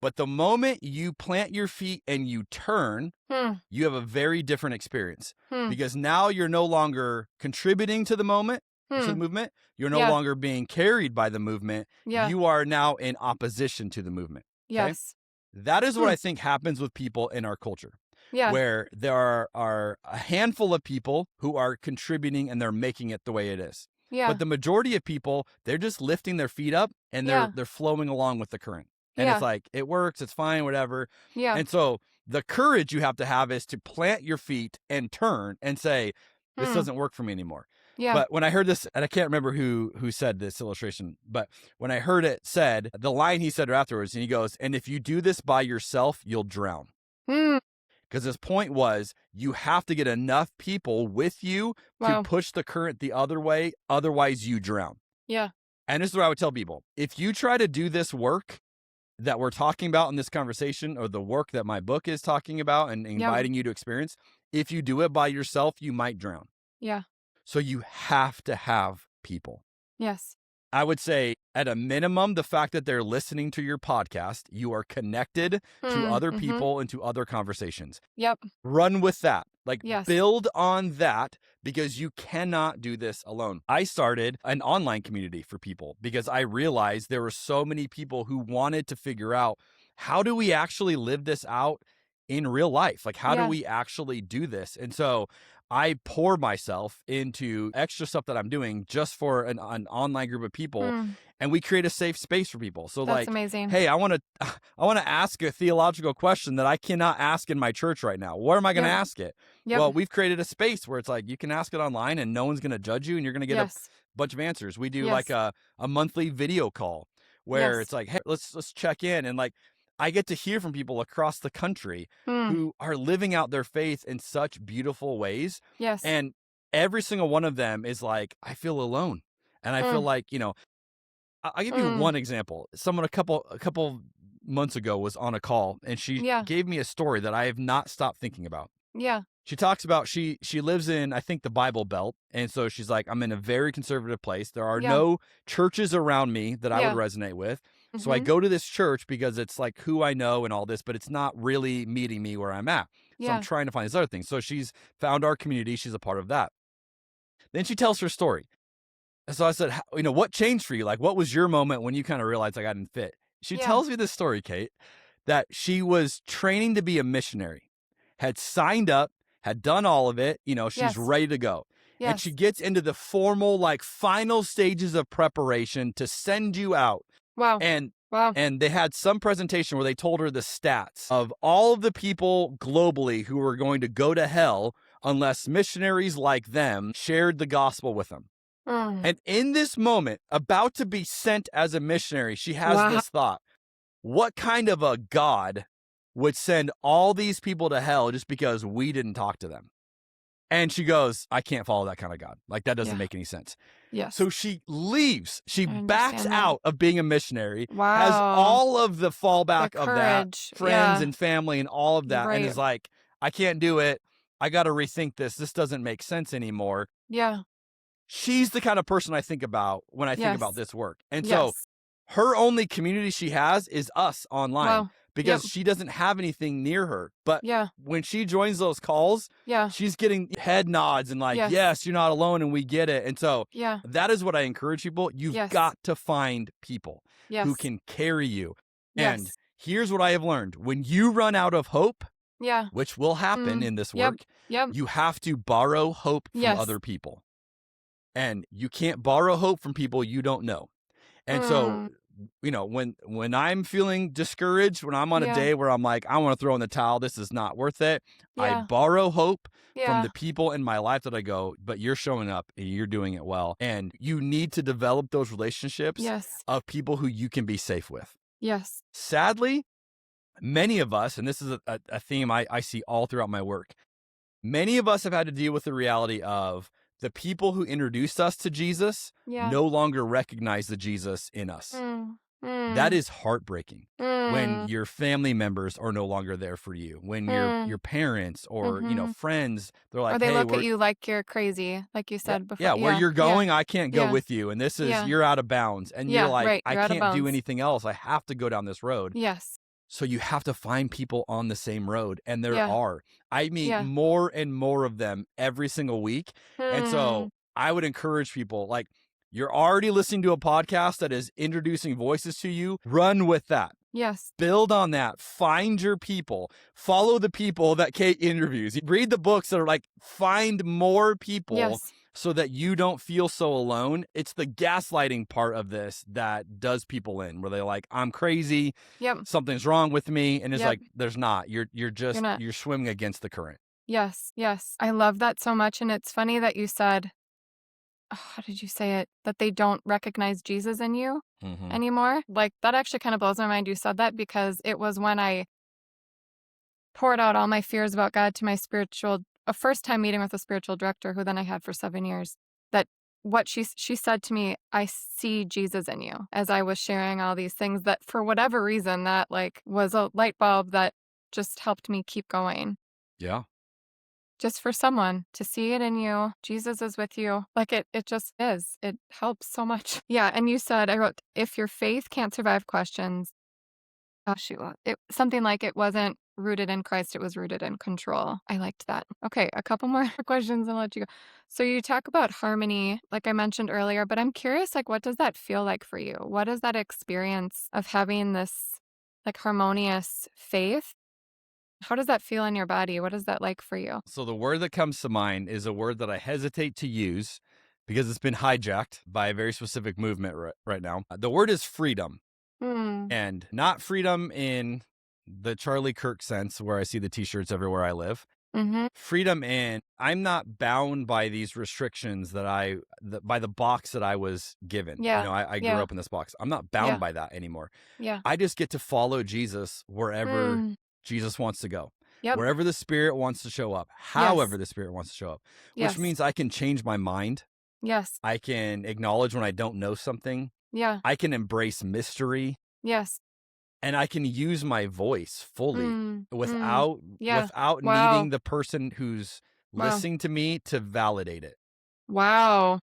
But the moment you plant your feet and you turn, Hmm. you have a very different experience, Hmm. because now you're no longer contributing to the moment, to the Hmm. movement. You're no Yeah. longer being carried by the movement. Yeah. You are now in opposition to the movement. Okay. Yes. That is what Hmm. I think happens with people in our culture, Yeah. where there are a handful of people who are contributing and they're making it the way it is. Yeah. But the majority of people, they're just lifting their feet up and Yeah. they're flowing along with the current. And Yeah. it's like, it works, it's fine, whatever. Yeah. And so the courage you have to have is to plant your feet and turn and say, this Hmm. doesn't work for me anymore. Yeah. But when I heard this, and I can't remember who said this illustration, but when I heard it said, the line he said afterwards, and he goes, and if you do this by yourself, you'll drown. Hmm. Because his point was you have to get enough people with you to Wow. push the current the other way. Otherwise, you drown. Yeah. And this is what I would tell people. If you try to do this work that we're talking about in this conversation, or the work that my book is talking about and Yep. inviting you to experience, if you do it by yourself, you might drown. Yeah. So you have to have people. Yes. I would say at a minimum, the fact that they're listening to your podcast, you are connected to other Mm-hmm. people and to other conversations. Yep. Run with that. Like, Yes. build on that, because you cannot do this alone. I started an online community for people because I realized there were so many people who wanted to figure out, how do we actually live this out in real life? Like, how do Yeah. we actually do this? And so I pour myself into extra stuff that I'm doing just for an online group of people, Mm. and we create a safe space for people. So, That's like, amazing. hey, I want to ask a theological question that I cannot ask in my church right now. Where am I going to Yep. ask it? Yep. Well, we've created a space where it's like you can ask it online and no one's going to judge you, and you're going to get a Yes. bunch of answers. We do like Yes. a monthly video call where Yes. it's like, hey, let's check in, and like I get to hear from people across the country Mm. who are living out their faith in such beautiful ways, Yes. and every single one of them is like, I feel alone, and I feel Mm. like, I'll give you Mm. one example. Someone a couple months ago was on a call, and she Yeah. gave me a story that I have not stopped thinking about. Yeah. She talks about she lives in, I think, the Bible Belt, and so she's like, I'm in a very conservative place. There are Yeah. no churches around me that I would Yeah. resonate with. So I Mm-hmm. go to this church because it's like who I know and all this, but it's not really meeting me where I'm at. So I'm Yeah. trying to find these other things. So she's found our community. She's a part of that. Then she tells her story. And so I said, what changed for you? Like, what was your moment when you kind of realized like I didn't fit? She Yeah. tells me this story, Kate, that she was training to be a missionary, had signed up, had done all of it. She's Yes. ready to go. And she Yes. gets into the formal, like, final stages of preparation to send you out. Wow. And Wow. and they had some presentation where they told her the stats of all of the people globally who were going to go to hell unless missionaries like them shared the gospel with them. Mm. And in this moment, about to be sent as a missionary, she has Wow. this thought: what kind of a God would send all these people to hell just because we didn't talk to them? And she goes, I can't follow that kind of God. Like, that doesn't Yeah. make any sense. Yes. So she leaves. She I backs understand that. out of being a missionary, has Wow. all of the fallback The of that, courage. friends Yeah. and family and all of that, and Right. is like, I can't do it. I got to rethink this. This doesn't make sense anymore. Yeah. She's the kind of person I think about when I think about Yes. this work. And so Yes. her only community she has is us online, Wow. Yep. because she doesn't have anything near her. But Yeah. when she joins those calls, Yeah. she's getting head nods and like, Yes. yes, you're not alone and we get it. And so Yeah. that is what I encourage people. You've Yes. got to find people who Yes. can carry you. And Yes. here's what I have learned: when you run out of hope, Yeah. which will happen in this Yep. work, Yep. you have to borrow hope from Yes. other people. And you can't borrow hope from people you don't know. And so, Mm. when I'm feeling discouraged, when I'm on a Yeah. day where I'm like, I want to throw in the towel, this is not worth it, I Yeah. borrow hope from Yeah. the people in my life that I go, but you're showing up and you're doing it well. And you need to develop those relationships Yes. of people who you can be safe with. Yes. Sadly, many of us, and this is a theme I see all throughout my work, many of us have had to deal with the reality of the people who introduced us to Jesus Yeah. no longer recognize the Jesus in us. Mm. That Mm. is heartbreaking when Mm. your family members are no longer there for you, when your Mm. parents or Mhm. friends, they're Or like, they hey, look at we're you like you're crazy, like you said before. yeah, where Yeah. you're Yeah. going, I can't go Yeah. with you, and this is Yeah. you're out of bounds, and you're Yeah. like, Right. I You're out of can't do bounds. anything else. I have to go down this road. Yes. So you have to find people on the same road, and there Yeah. are. I meet Yeah. more and more of them every single week. And so Hmm. I would encourage people, like, you're already listening to a podcast that is introducing voices to you, run with that. Yes. Build on that. Find your people. Follow the people that Kate interviews. Read the books that are like, find more people Yes. so that you don't feel so alone. It's the gaslighting part of this that does people in, where they're like, I'm crazy, Yep. something's wrong with me. And it's Yep. like, there's not. You're just, You're not. you're swimming against the current. Yes. Yes. I love that so much. And it's funny that you said, how did you say it? That they don't recognize Jesus in you Mm-hmm. anymore. Like, that actually kind of blows my mind you said that, because it was when I poured out all my fears about God to my a first time meeting with a spiritual director who then I had for 7 years, that what she said to me, "I see Jesus in you," as I was sharing all these things that for whatever reason that like was a light bulb that just helped me keep going. Yeah. Just for someone to see it in you, Jesus is with you. Like it just is. It helps so much. Yeah, and you said I wrote if your faith can't survive questions, oh shoot. It something like it wasn't rooted in Christ, it was rooted in control. I liked that. Okay, a couple more questions and I'll let you go. So you talk about harmony, like I mentioned earlier, but I'm curious, like what does that feel like for you? What is that experience of having this like harmonious faith? How does that feel in your body? What is that like for you? So the word that comes to mind is a word that I hesitate to use because it's been hijacked by a very specific movement right now. The word is freedom, Hmm. and not freedom in the Charlie Kirk sense where I see the t-shirts everywhere I live. Mm-hmm. Freedom in I'm not bound by these restrictions by the box that I was given. Yeah. I grew Yeah. up in this box. I'm not bound Yeah. by that anymore. Yeah. I just get to follow Jesus wherever Mm. Jesus wants to go, Yep. wherever the Spirit wants to show up, Yes. however the Spirit wants to show up, which Yes. means I can change my mind. Yes. I can acknowledge when I don't know something. Yeah. I can embrace mystery, Yes. and I can use my voice fully Mm. Mm. without Yeah. without Wow. needing the person who's Wow. listening to me to validate it. Wow.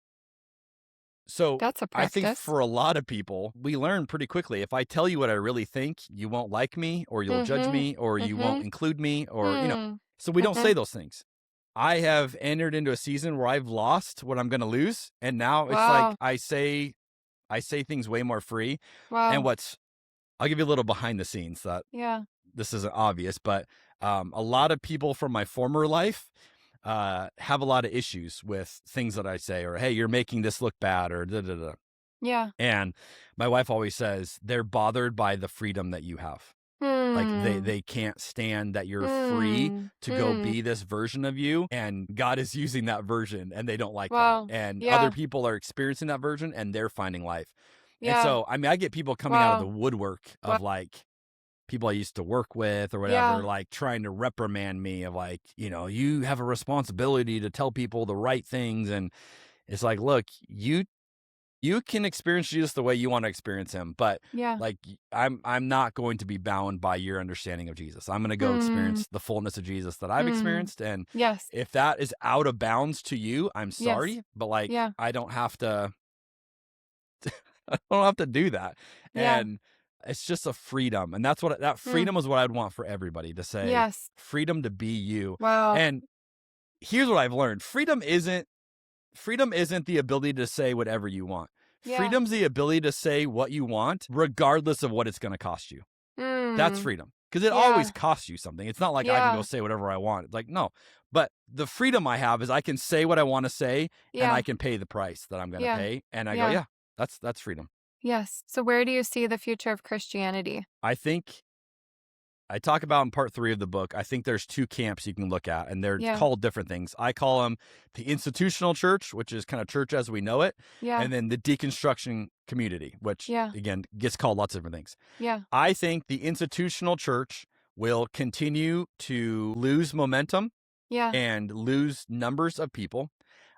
So That's a I think practice. for a lot of people, we learn pretty quickly. If I tell you what I really think, you won't like me, or you'll judge Mm-hmm. me, or you won't Mm-hmm. include me, Hmm. so we don't Mm-hmm. say those things. I have entered into a season where I've lost what I'm going to lose. And now it's like Wow. I say things way more free. And Wow. I'll give you a little behind the scenes that Yeah. this isn't obvious, but a lot of people from my former life have a lot of issues with things that I say, or, hey, you're making this look bad, or da da da. Yeah. And my wife always says they're bothered by the freedom that you have. Like Hmm. they can't stand that you're free Hmm. to go Hmm. be this version of you, and God is using that version and they don't like that. Wow. And other Yeah. people are experiencing that version and they're finding life. And Yeah. so, I mean, I get people coming out of the Wow. woodwork Wow. of like people I used to work with or whatever, Yeah. like trying to reprimand me of like, you have a responsibility to tell people the right things. And it's like, look, you can experience Jesus the way you want to experience him, but Yeah. like I'm not going to be bound by your understanding of Jesus. I'm going to go Hmm. experience the fullness of Jesus that I've Hmm. experienced, and Yes. if that is out of bounds to you, I'm Yes. sorry, but like Yeah. I don't have to I don't have to do that. Yeah. And it's just a freedom, and that's what that Hmm. freedom is what I'd want for everybody to say, Yes. freedom to be you. Wow. And here's what I've learned. Freedom isn't the ability to say whatever you want. Yeah. Freedom's the ability to say what you want, regardless of what it's going to cost you. That's Hmm. freedom. Because it always Yeah. costs you something. It's not like I can go Yeah. say whatever I want. It's like, no. But the freedom I have is I can say what I want to say and I Yeah. can pay the price that I'm going to Yeah. pay. And I go, Yeah. yeah, that's freedom. Yes. So where do you see the future of Christianity? I think I talk about in part 3 of the book, I think there's 2 camps you can look at, and they're Yeah. called different things. I call them the institutional church, which is kind of church as we know it, Yeah. and then the deconstruction community, which Yeah. again gets called lots of different things. Yeah. I think the institutional church will continue to lose momentum Yeah. and lose numbers of people.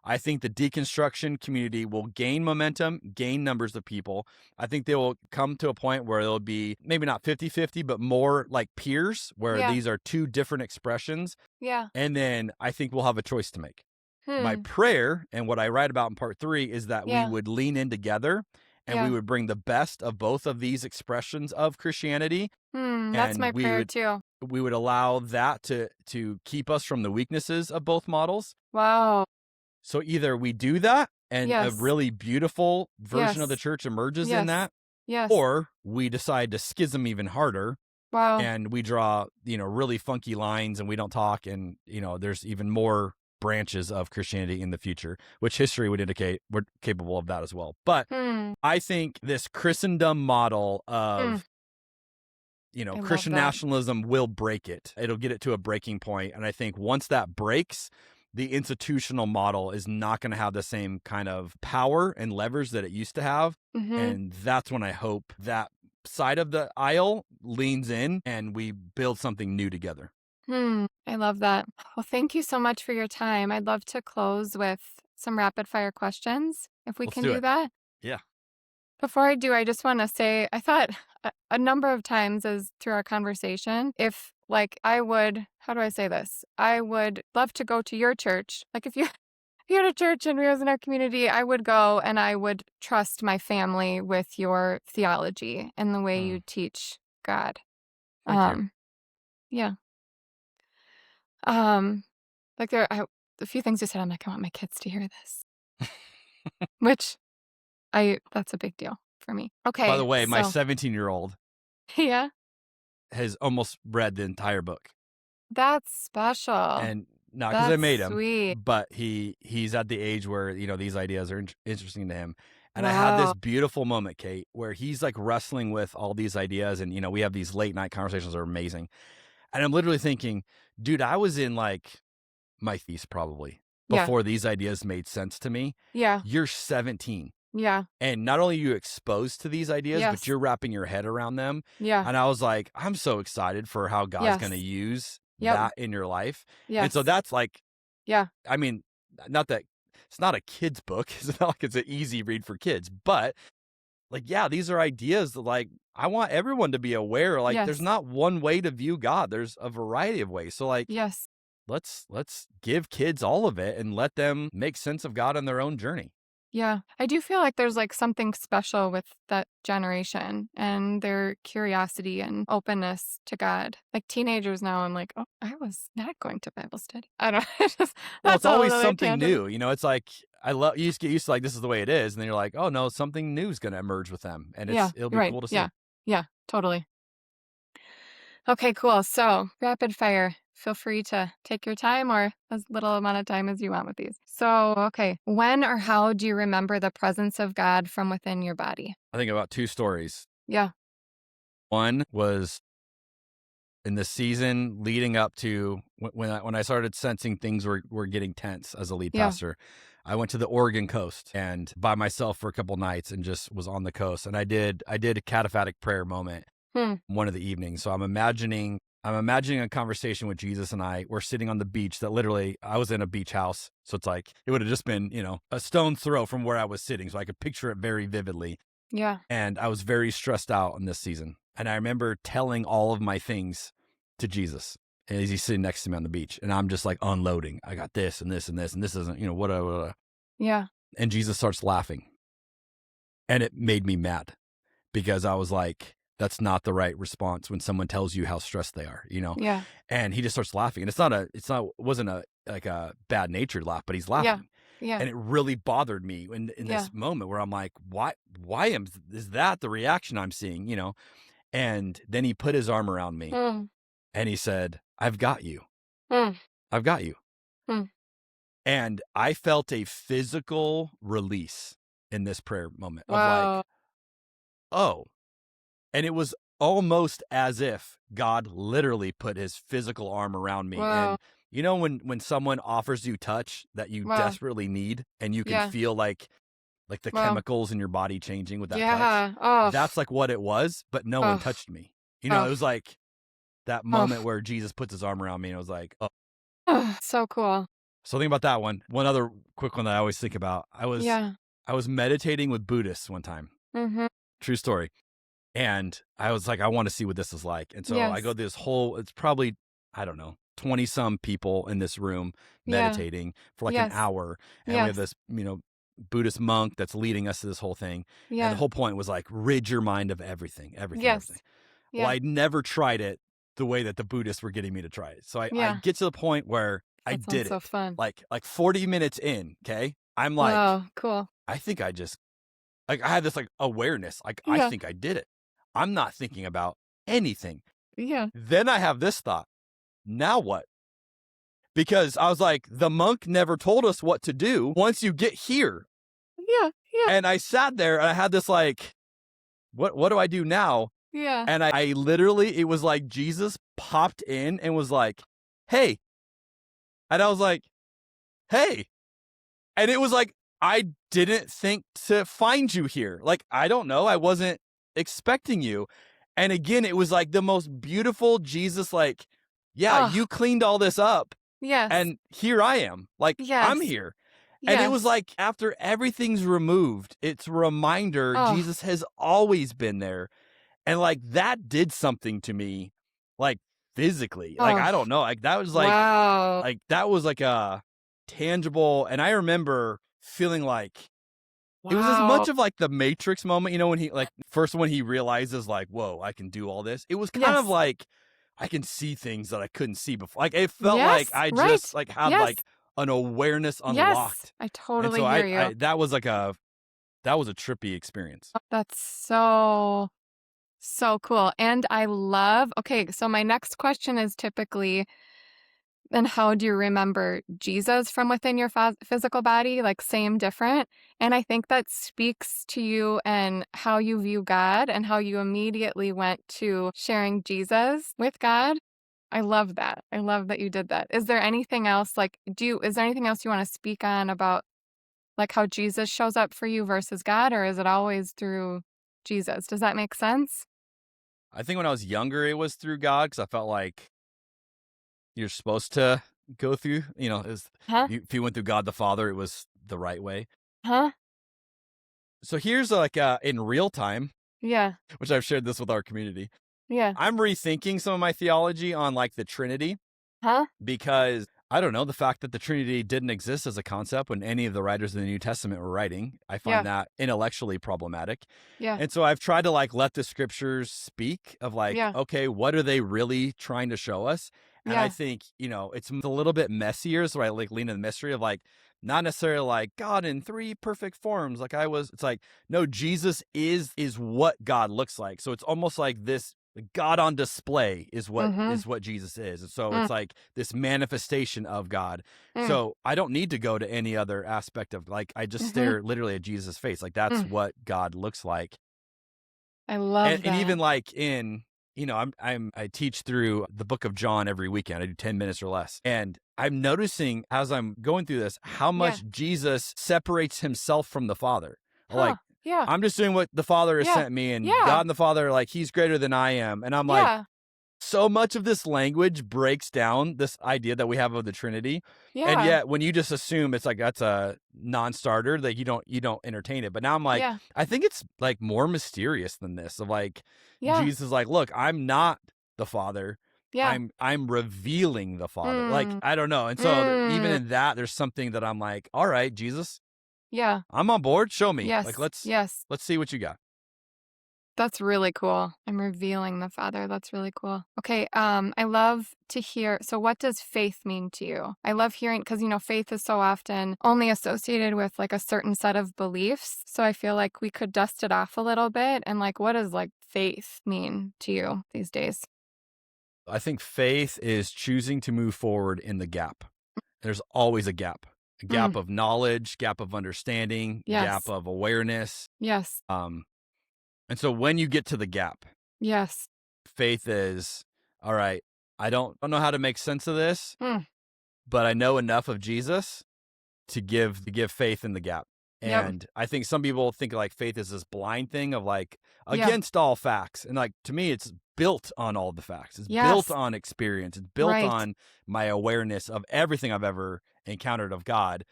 I think the deconstruction community will gain momentum, gain numbers of people. I think they will come to a point where it'll be maybe not 50-50, but more like peers, where Yeah. these are 2 different expressions. Yeah. And then I think we'll have a choice to make. My Hmm. prayer and what I write about in part 3 is that we Yeah. would lean in together and we Yeah. would bring the best of both of these expressions of Christianity, Hmm. That's and my prayer too. we would allow that to keep us from the weaknesses of both models. Wow. So either we do that and a Yes. really beautiful version of the Yes. church emerges in Yes. that, Yes. or we decide to schism even harder Wow. and we draw, really funky lines and we don't talk, and, there's even more branches of Christianity in the future, which history would indicate we're capable of that as well. But Hmm. I think this Christendom model Hmm. of, I love Christian that. nationalism will break it. It'll get it to a breaking point. And I think once that breaks, the institutional model is not going to have the same kind of power and levers that it used to have. Mm-hmm. And that's when I hope that side of the aisle leans in and we build something new together. I love that. Well, thank you so much for your time. I'd love to close with some rapid fire questions if we Let's can do do it. that. Yeah. Before I do, I just want to say I thought a number of times as through our conversation, if like I would, how do I say this? I would love to go to your church. Like if you if you had a church and we was in our community, I would go and I would trust my family with your theology and the way Oh, you teach God. thank you. Um, yeah. Um, like a few things you said, I'm like, I want my kids to hear this, which that's a big deal for me. By the Okay. way, my So 17-year-old yeah, has almost read the entire book. that's special. And not because I That's made him, sweet. but he's at the age where, these ideas are interesting to him. And I had this Wow. beautiful moment, Kate, where he's like wrestling with all these ideas. And, we have these late night conversations that are amazing. And I'm literally thinking, dude, I was in like my thesis probably Yeah. before these ideas made sense to me. Yeah. You're 17. Yeah. And not only are you exposed to these ideas, but Yes. you're wrapping your head around them. Yeah. And I was like, I'm so excited for how God's going to Yes. use Yep. that in your life. And so Yes. that's like, Yeah. I mean, not that it's not a kid's book. It's not like it's an easy read for kids, but like, yeah, these are ideas that like, I want everyone to be aware. Like, there's Yes. not one way to view God. There's a variety of ways. So like, Yes. let's give kids all of it and let them make sense of God on their own journey. Yeah. I do feel like there's like something special with that generation and their curiosity and openness to God. Like teenagers now, I'm like, oh, I was not going to Bible study. I don't know. Well, it's That's a whole always other something tangent. new. It's like I love you just get used to like this is the way it is, and then you're like, oh no, something new is gonna emerge with them, and Yeah. it'll be Right. cool to Yeah. see. Yeah. Totally. Okay, cool. So, rapid fire. Feel free to take your time or as little amount of time as you want with these. So, okay. When or how do you remember the presence of God from within your body? I think about two stories. Yeah. One was in the season leading up to when I started sensing things were getting tense as a lead Yeah. pastor. I went to the Oregon coast and by myself for a couple nights and just was on the coast. And I did a cataphatic prayer moment Hmm. one of the evenings. So I'm imagining a conversation with Jesus and I were sitting on the beach that literally I was in a beach house. So it's like it would have just been, a stone's throw from where I was sitting. So I could picture it very vividly. Yeah. And I was very stressed out in this season. And I remember telling all of my things to Jesus as he's sitting next to me on the beach. And I'm just like unloading. I got this and this and this, and this isn't, whatever. Yeah. And Jesus starts laughing. And it made me mad because I was like, that's not the right response when someone tells you how stressed they are. Yeah. And he just starts laughing. And it wasn't a bad natured laugh, but he's Yeah. laughing. Yeah. And it really bothered me in Yeah. this moment where I'm like, why is that the reaction I'm seeing? And then he put his arm around me Mm. and he said, I've got you. Mm. I've got you. Mm. And I felt a physical release in this prayer moment of Wow. like, oh, and it was almost as if God literally put his physical arm around me. Wow. And when someone offers you touch that you Wow. desperately need and you can Yeah. feel like the Wow. chemicals in your body changing with that touch, Yeah. Oh. that's like what it was, but no one Oh. touched me. It Oh. was like that Oh. moment where Jesus puts his arm around me and it was like, oh. Oh. So cool. So think about that one. One other quick one that I always think about. Yeah. I was meditating with Buddhists one time. Mm-hmm. True story. And I was like, I want to see what this is like. And so I Yes. go this whole, it's probably, I don't know, 20 some people in this room Yeah. meditating for like an Yes. hour. And we have Yes. this, Buddhist monk that's leading us to this whole thing. And the Yeah. whole point was like, rid your mind of everything, Yes. everything. Well, Yeah. I'd never tried it the way that the Buddhists were getting me to try it. So I Yeah. get to the point where I That sounds did so it. fun. Like 40 minutes in, okay? I'm like, Wow. Cool. I think I just like I had this like awareness. Like I Yeah. think I did it. I'm not thinking about anything. Yeah. Then I have this thought. Now what? Because I was like, the monk never told us what to do once you get here. Yeah. Yeah. And I sat there and I had this like, what do I do now? Yeah. And I literally, it was like Jesus popped in and was like, hey. And I was like, hey. And it was like, I didn't think to find you here. Like, I don't know. I wasn't expecting you. And again, it was like the most beautiful Jesus, like, yeah, Oh, you cleaned all this up yes. and here I am. Like, I'm Yes. here. And it was Yes. like after everything's removed, it's a reminder Oh, Jesus has always been there. And like that did something to me, like physically. Like, oh, I don't know. Like that was wow. that was like a tangible. And I remember feeling like it was as Wow. much of like the Matrix moment, when he like first when he realizes like, whoa, I can do all this. It was kind of Yes. like I can see things that I couldn't see before. Like it felt like Yes. I just Right. like had Yes. like an awareness Yes. unlocked. I And totally so hear you. I that was like that was a trippy experience. That's so, so cool. And I love, okay, so my next question is typically, then how do you remember Jesus from within your physical body? Like same, different. And I think that speaks to you and how you view God and how you immediately went to sharing Jesus with God. I love that. I love that you did that. Is there anything else like is there anything else you want to speak on about like how Jesus shows up for you versus God, or is it always through Jesus? Does that make sense? I think when I was younger, it was through God because I felt like you're supposed to go through, Huh? if you went through God the Father, it was the right way. Huh? So here's like in real time, Yeah. which I've shared this with our community. Yeah. I'm rethinking some of my theology on like the Trinity Huh? because I don't know, the fact that the Trinity didn't exist as a concept when any of the writers of the New Testament were writing, I find Yeah. that intellectually problematic. Yeah. And so I've tried to like let the scriptures speak of like, Yeah. okay, what are they really trying to show us? And I Yeah. think, it's a little bit messier. So I like lean in the mystery of like, not necessarily like God in three perfect forms. Like it's like, no, Jesus is what God looks like. So it's almost like this God on display Mhm. is what Jesus is. And so Mm. it's like this manifestation of God. Mm. So I don't need to go to any other aspect of like I just Mhm. stare literally at Jesus' face. Like that's Mm. what God looks like. I And love even that. like I teach through the book of John every weekend. I do 10 minutes or less. And I'm noticing as I'm going through this how Yeah. much Jesus separates himself from the Father. Huh. Like Yeah. I'm just doing what the Father has Yeah. sent me, and God Yeah. and the Father, like he's greater than I am. And I'm like, Yeah. so much of this language breaks down this idea that we have of the Trinity. And Yeah. yet when you just assume it's like that's a non-starter, that you don't entertain it. But now I'm like, Yeah. I think it's like more mysterious than this of like Yeah. Jesus is like, look, I'm not the Father. Yeah. I'm revealing the Father. Like, Mm. I don't know. And so even Mm. in that, there's something that I'm like, all right, Jesus, Yeah. I'm on board. Show me. Like, Yes. Yes. let's see what you got. That's really cool. I'm revealing the Father. That's really cool. Okay, I love to hear, so what does faith mean to you? I love hearing, because faith is so often only associated with like a certain set of beliefs. So I feel like we could dust it off a little bit and like what does like faith mean to you these days? I think faith is choosing to move forward in the gap. There's always a gap Mm, of knowledge, gap of understanding, gap yes. of awareness. Yes. Um, and so when you get to the gap, Yes. faith is, all right, I don't know how to make sense of this, Mm, but I know enough of Jesus to give faith in the gap. yep. And I think some people think like faith is this blind thing of like Yeah. against all facts. And like to me, it's built on all the facts. It's built Yes. on experience. It's built Right. on my awareness of everything I've ever encountered of God.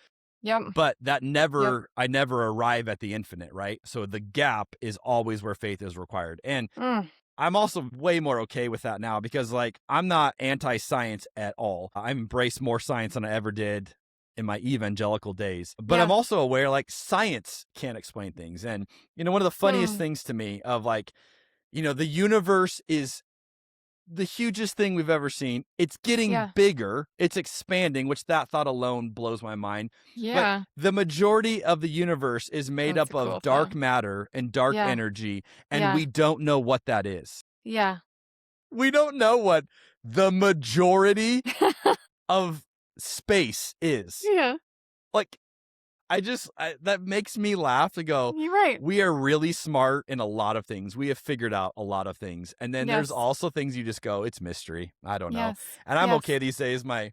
Yep. But that Yep. I never arrive at the infinite, right? So the gap is always where faith is required. And Mm, I'm also way more okay with that now because like I'm not anti-science at all. I embrace more science than I ever did in my evangelical days. But I'm yeah. also aware like science can't explain things. And one of the funniest Mm, things to me of like, the universe is the hugest thing we've ever seen. It's getting yeah. bigger. It's expanding, which that thought alone blows my mind. But Yeah. the majority of the universe is made That's up a cool of dark thought. matter and dark Yeah. energy, and Yeah. we don't know what that is. Yeah. We don't know what the majority of space is. Yeah. Like, that makes me laugh to go, You're right. we are really smart in a lot of things. We have figured out a lot of things. And then there's Yes. also things you just go, it's mystery. I don't know. Yes. And I'm Yes. okay these days. My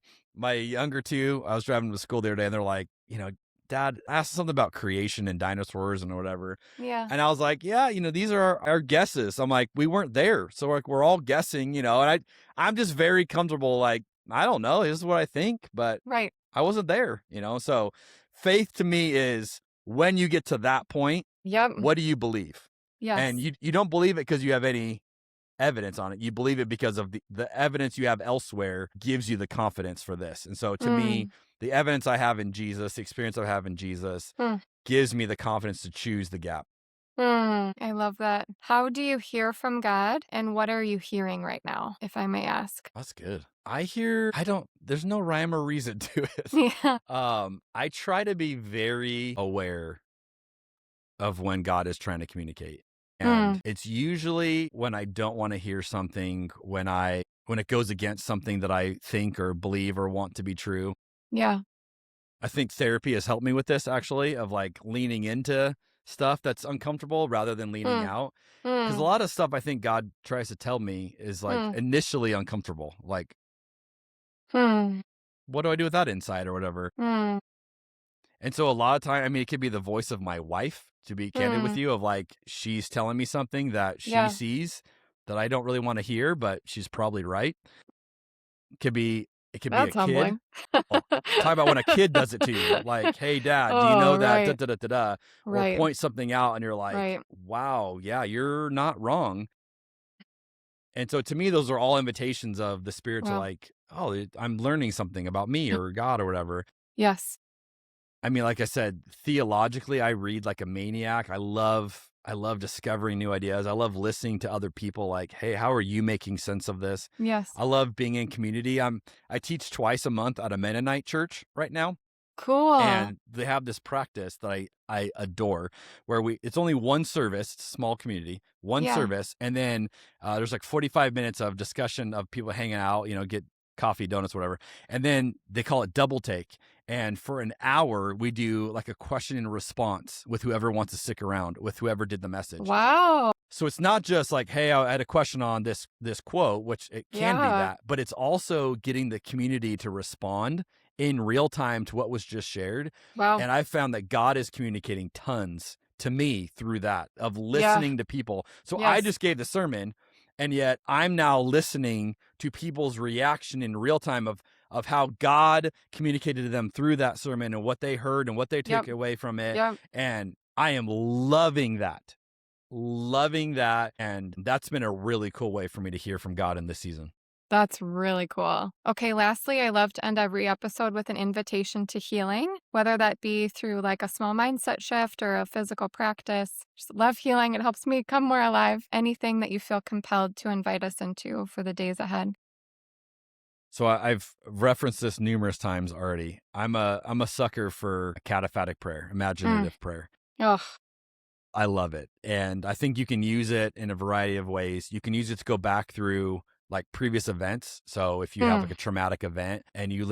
younger two, I was driving to school the other day and they're like, Dad asked something about creation and dinosaurs and whatever. Yeah. And I was like, yeah, these are our guesses. I'm like, we weren't there. So like, we're all guessing, and I'm just very comfortable. Like, I don't know. This is what I think, but Right. I wasn't there, So faith to me is when you get to that point, Yep. what do you believe? And Yes. you don't believe it because you have any evidence on it. You believe it because of the evidence you have elsewhere gives you the confidence for this. And so to me, Mm. the evidence I have in Jesus, the experience I have in Jesus Mm. gives me the confidence to choose the gap. I love that. How do you hear from God, and what are you hearing right now, if I may ask? That's good. There's no rhyme or reason to it. Yeah. I try to be very aware of when God is trying to communicate. And Mm. it's usually when I don't want to hear something, when it goes against something that I think or believe or want to be true. Yeah. I think therapy has helped me with this, actually, of like leaning into stuff that's uncomfortable rather than leaning Mm. out. Because a Mm. lot of stuff I think God tries to tell me is like Mm. initially uncomfortable. Like, Mm. what do I do with that insight or whatever? Mm. And so a lot of time, I mean, it could be the voice of my wife, to be candid with Mm. you, of like, she's telling me something that she Yeah. sees that I don't really want to hear, but she's probably right. It could be a That's kid. humbling. Well, talk about when a kid does it to you, like, "Hey, Dad, do you know Oh, that da right. da da da da?" Or Right. point something out, and you're like, Right. "Wow, yeah, you're not wrong." And so to me, those are all invitations of the Spirit to Wow. like, "Oh, I'm learning something about me or God or whatever." Yes. I mean, like I said, theologically, I read like a maniac. I love discovering new ideas. I love listening to other people like, "Hey, how are you making sense of this?" Yes. I love being in community. I teach twice a month at a Mennonite church right now. Cool. And they have this practice that I adore where it's only one service, it's a small community, one Yeah. service. And then there's like 45 minutes of discussion of people hanging out, get coffee, donuts, whatever. And then they call it double take. And for an hour, we do like a question and response with whoever wants to stick around, with whoever did the message. Wow. So it's not just like, hey, I had a question on this quote, which it can be Yeah. that, but it's also getting the community to respond in real time to what was just shared. Wow. And I found that God is communicating tons to me through that, of Yeah. listening to people. So I Yes. just gave the sermon, and yet I'm now listening to people's reaction in real time of how God communicated to them through that sermon and what they heard and what they take Yep. away from it. Yep. And I am loving that. Loving that, and that's been a really cool way for me to hear from God in this season. That's really cool. Okay, lastly, I love to end every episode with an invitation to healing, whether that be through like a small mindset shift or a physical practice. Just love healing. It helps me come more alive. Anything that you feel compelled to invite us into for the days ahead. So I've referenced this numerous times already. I'm a sucker for cataphatic prayer, Mm. imaginative prayer. Oh, I love it, and I think you can use it in a variety of ways. You can use it to go back through like previous events. So if you have like mm. a traumatic event and you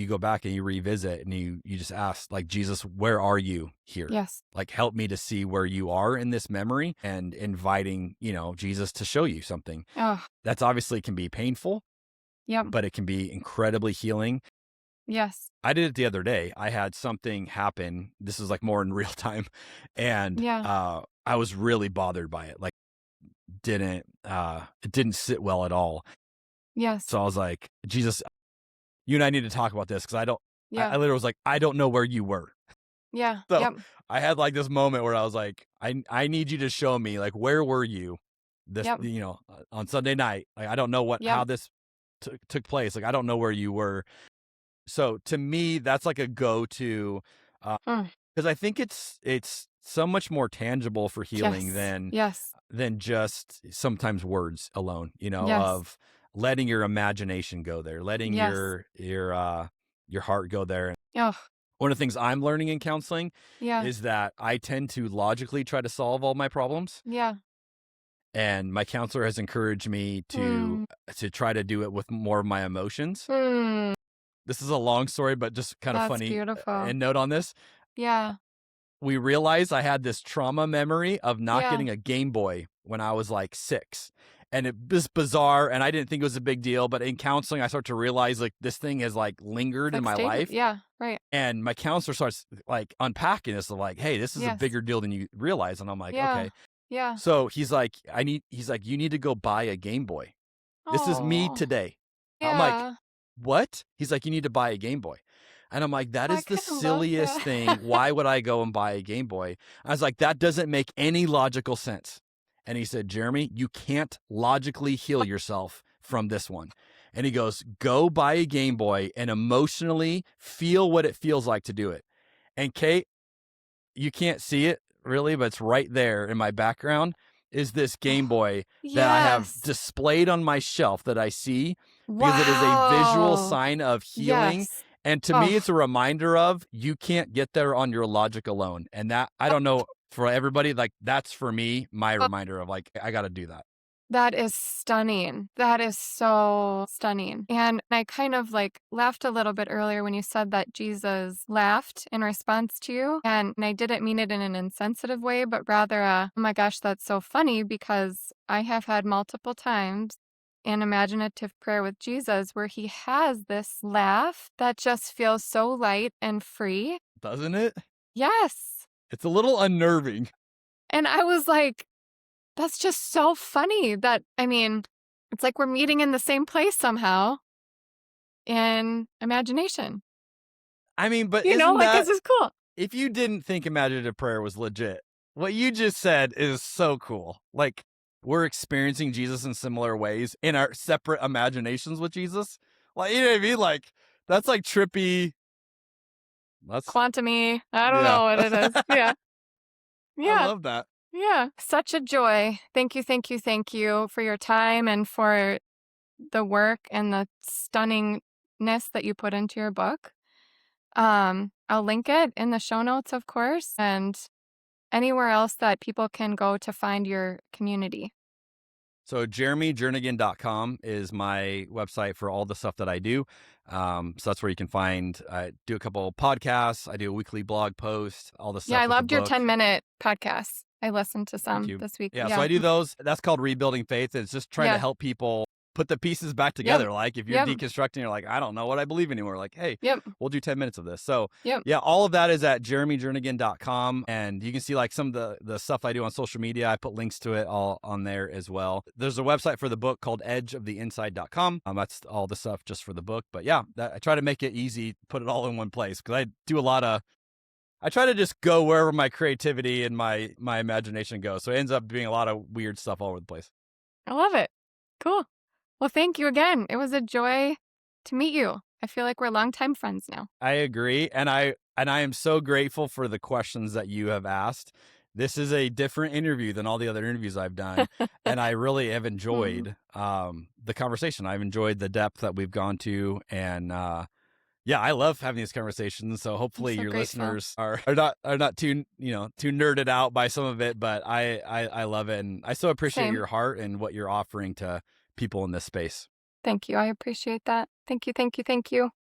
go back and you revisit and you just ask like, Jesus, where are you here? Yes. Like, help me to see where you are in this memory, and inviting, Jesus to show you something. Oh, That's obviously can be painful, yep. but it can be incredibly healing. Yes. I did it the other day. I had something happen. This is like more in real time. And Yeah. I was really bothered by it. Like, it didn't sit well at all. Yes. So I was like, Jesus, you and I need to talk about this, because I Yeah. literally was like, I don't know where you were. Yeah. So Yep. I had like this moment where I was like, I need you to show me, like, where were you Yep. on Sunday night? Like, I don't know Yep. how this took place. Like, I don't know where you were. So to me, that's like a go-to, Mm. because I think it's so much more tangible for healing Yes. than Yes. just sometimes words alone, Yes. of letting your imagination go there, letting Yes. your heart go there. Oh, One of the things I'm learning in counseling yeah. is that I tend to logically try to solve all my problems, Yeah. and my counselor has encouraged me Mm. to try to do it with more of my emotions. Mm. This is a long story, but just kind of That's funny beautiful. end note on this. Yeah. We realized I had this trauma memory of not Yeah. getting a Game Boy when I was like 6. and it was bizarre, and I didn't think it was a big deal. But in counseling, I start to realize like this thing has like It's lingered in like my stayed with, life. yeah, right. And my counselor starts like unpacking this, like, hey, this is a Yes. bigger deal than you realize. And I'm like, Yeah. okay. Yeah. So he's like, you need to go buy a Game Boy. This is me Oh, today. I'm like, yeah. what? He's like, you need to buy a Game Boy. And I'm like, that I is the kinda love silliest thing. that. Why would I go and buy a Game Boy? I was like, that doesn't make any logical sense. And he said, Jeremy, you can't logically heal yourself from this one. And he goes, go buy a Game Boy and emotionally feel what it feels like to do it. And Kate, you can't see it really, but it's right there in my background is this Game Oh, Boy that I have yes. displayed on my shelf that I see because it is a visual Wow. sign of healing. Yes. And to me, Oh, it's a reminder of you can't get there on your logic alone. And that, I don't know for everybody, like that's for me, my oh, reminder of like, I got to do that. that is stunning. That is so stunning. And I kind of like laughed a little bit earlier when you said that Jesus laughed in response to you. And I didn't mean it in an insensitive way, but rather, oh my gosh, that's so funny because I have had multiple times in imaginative prayer with Jesus where he has this laugh that just feels so light and free. Doesn't it? Yes. It's a little unnerving. And I was like, that's just so funny that, I mean, it's like we're meeting in the same place somehow in imagination. I mean, but You know, isn't like that this is cool. if you didn't think imaginative prayer was legit, what you just said is so cool. Like we're experiencing Jesus in similar ways in our separate imaginations with Jesus. Like you know what I mean? Like that's like trippy. That's Quantum-y. I don't yeah. know what it is. Yeah. I Yeah. love that. Yeah. Such a joy. Thank you, thank you, thank you for your time and for the work and the stunningness that you put into your book. I'll link it in the show notes, of course, and anywhere else that people can go to find your community. So jeremyjernigan.com is my website for all the stuff that I do. So that's where you can find, I do a couple of podcasts. I do a weekly blog post, all the Yeah, I stuff with the loved your book. 10-minute podcast. I listened to Thank some you. this week. Yeah, so Yeah. I do those. That's called Rebuilding Faith. It's just trying to Yeah. help people put the pieces back Yep. together. Like if you're Yep. deconstructing, you're like, I don't know what I believe anymore. Like, hey, Yep. we'll do 10 minutes of this. So Yep. yeah, all of that is at jeremyjernigan.com. And you can see like some of the stuff I do on social media. I put links to it all on there as well. There's a website for the book called edgeoftheinside.com. That's all the stuff just for the book. But yeah, I try to make it easy, put it all in one place because I do a lot of I try to just go wherever my creativity and my imagination goes. So it ends up being a lot of weird stuff all over the place. I love it. Cool. Well, thank you again. It was a joy to meet you. I feel like we're longtime friends now. I agree, and I am so grateful for the questions that you have asked. This is a different interview than all the other interviews I've done, and I really have Mm, enjoyed the conversation. I've enjoyed the depth that we've gone to, and yeah, I love having these conversations. So I'm hopefully so your grateful. listeners are not too too nerded out by some of it, but I love it, and I so appreciate Same. your heart and what you're offering to people in this space. Thank you. I appreciate that. Thank you. Thank you. Thank you.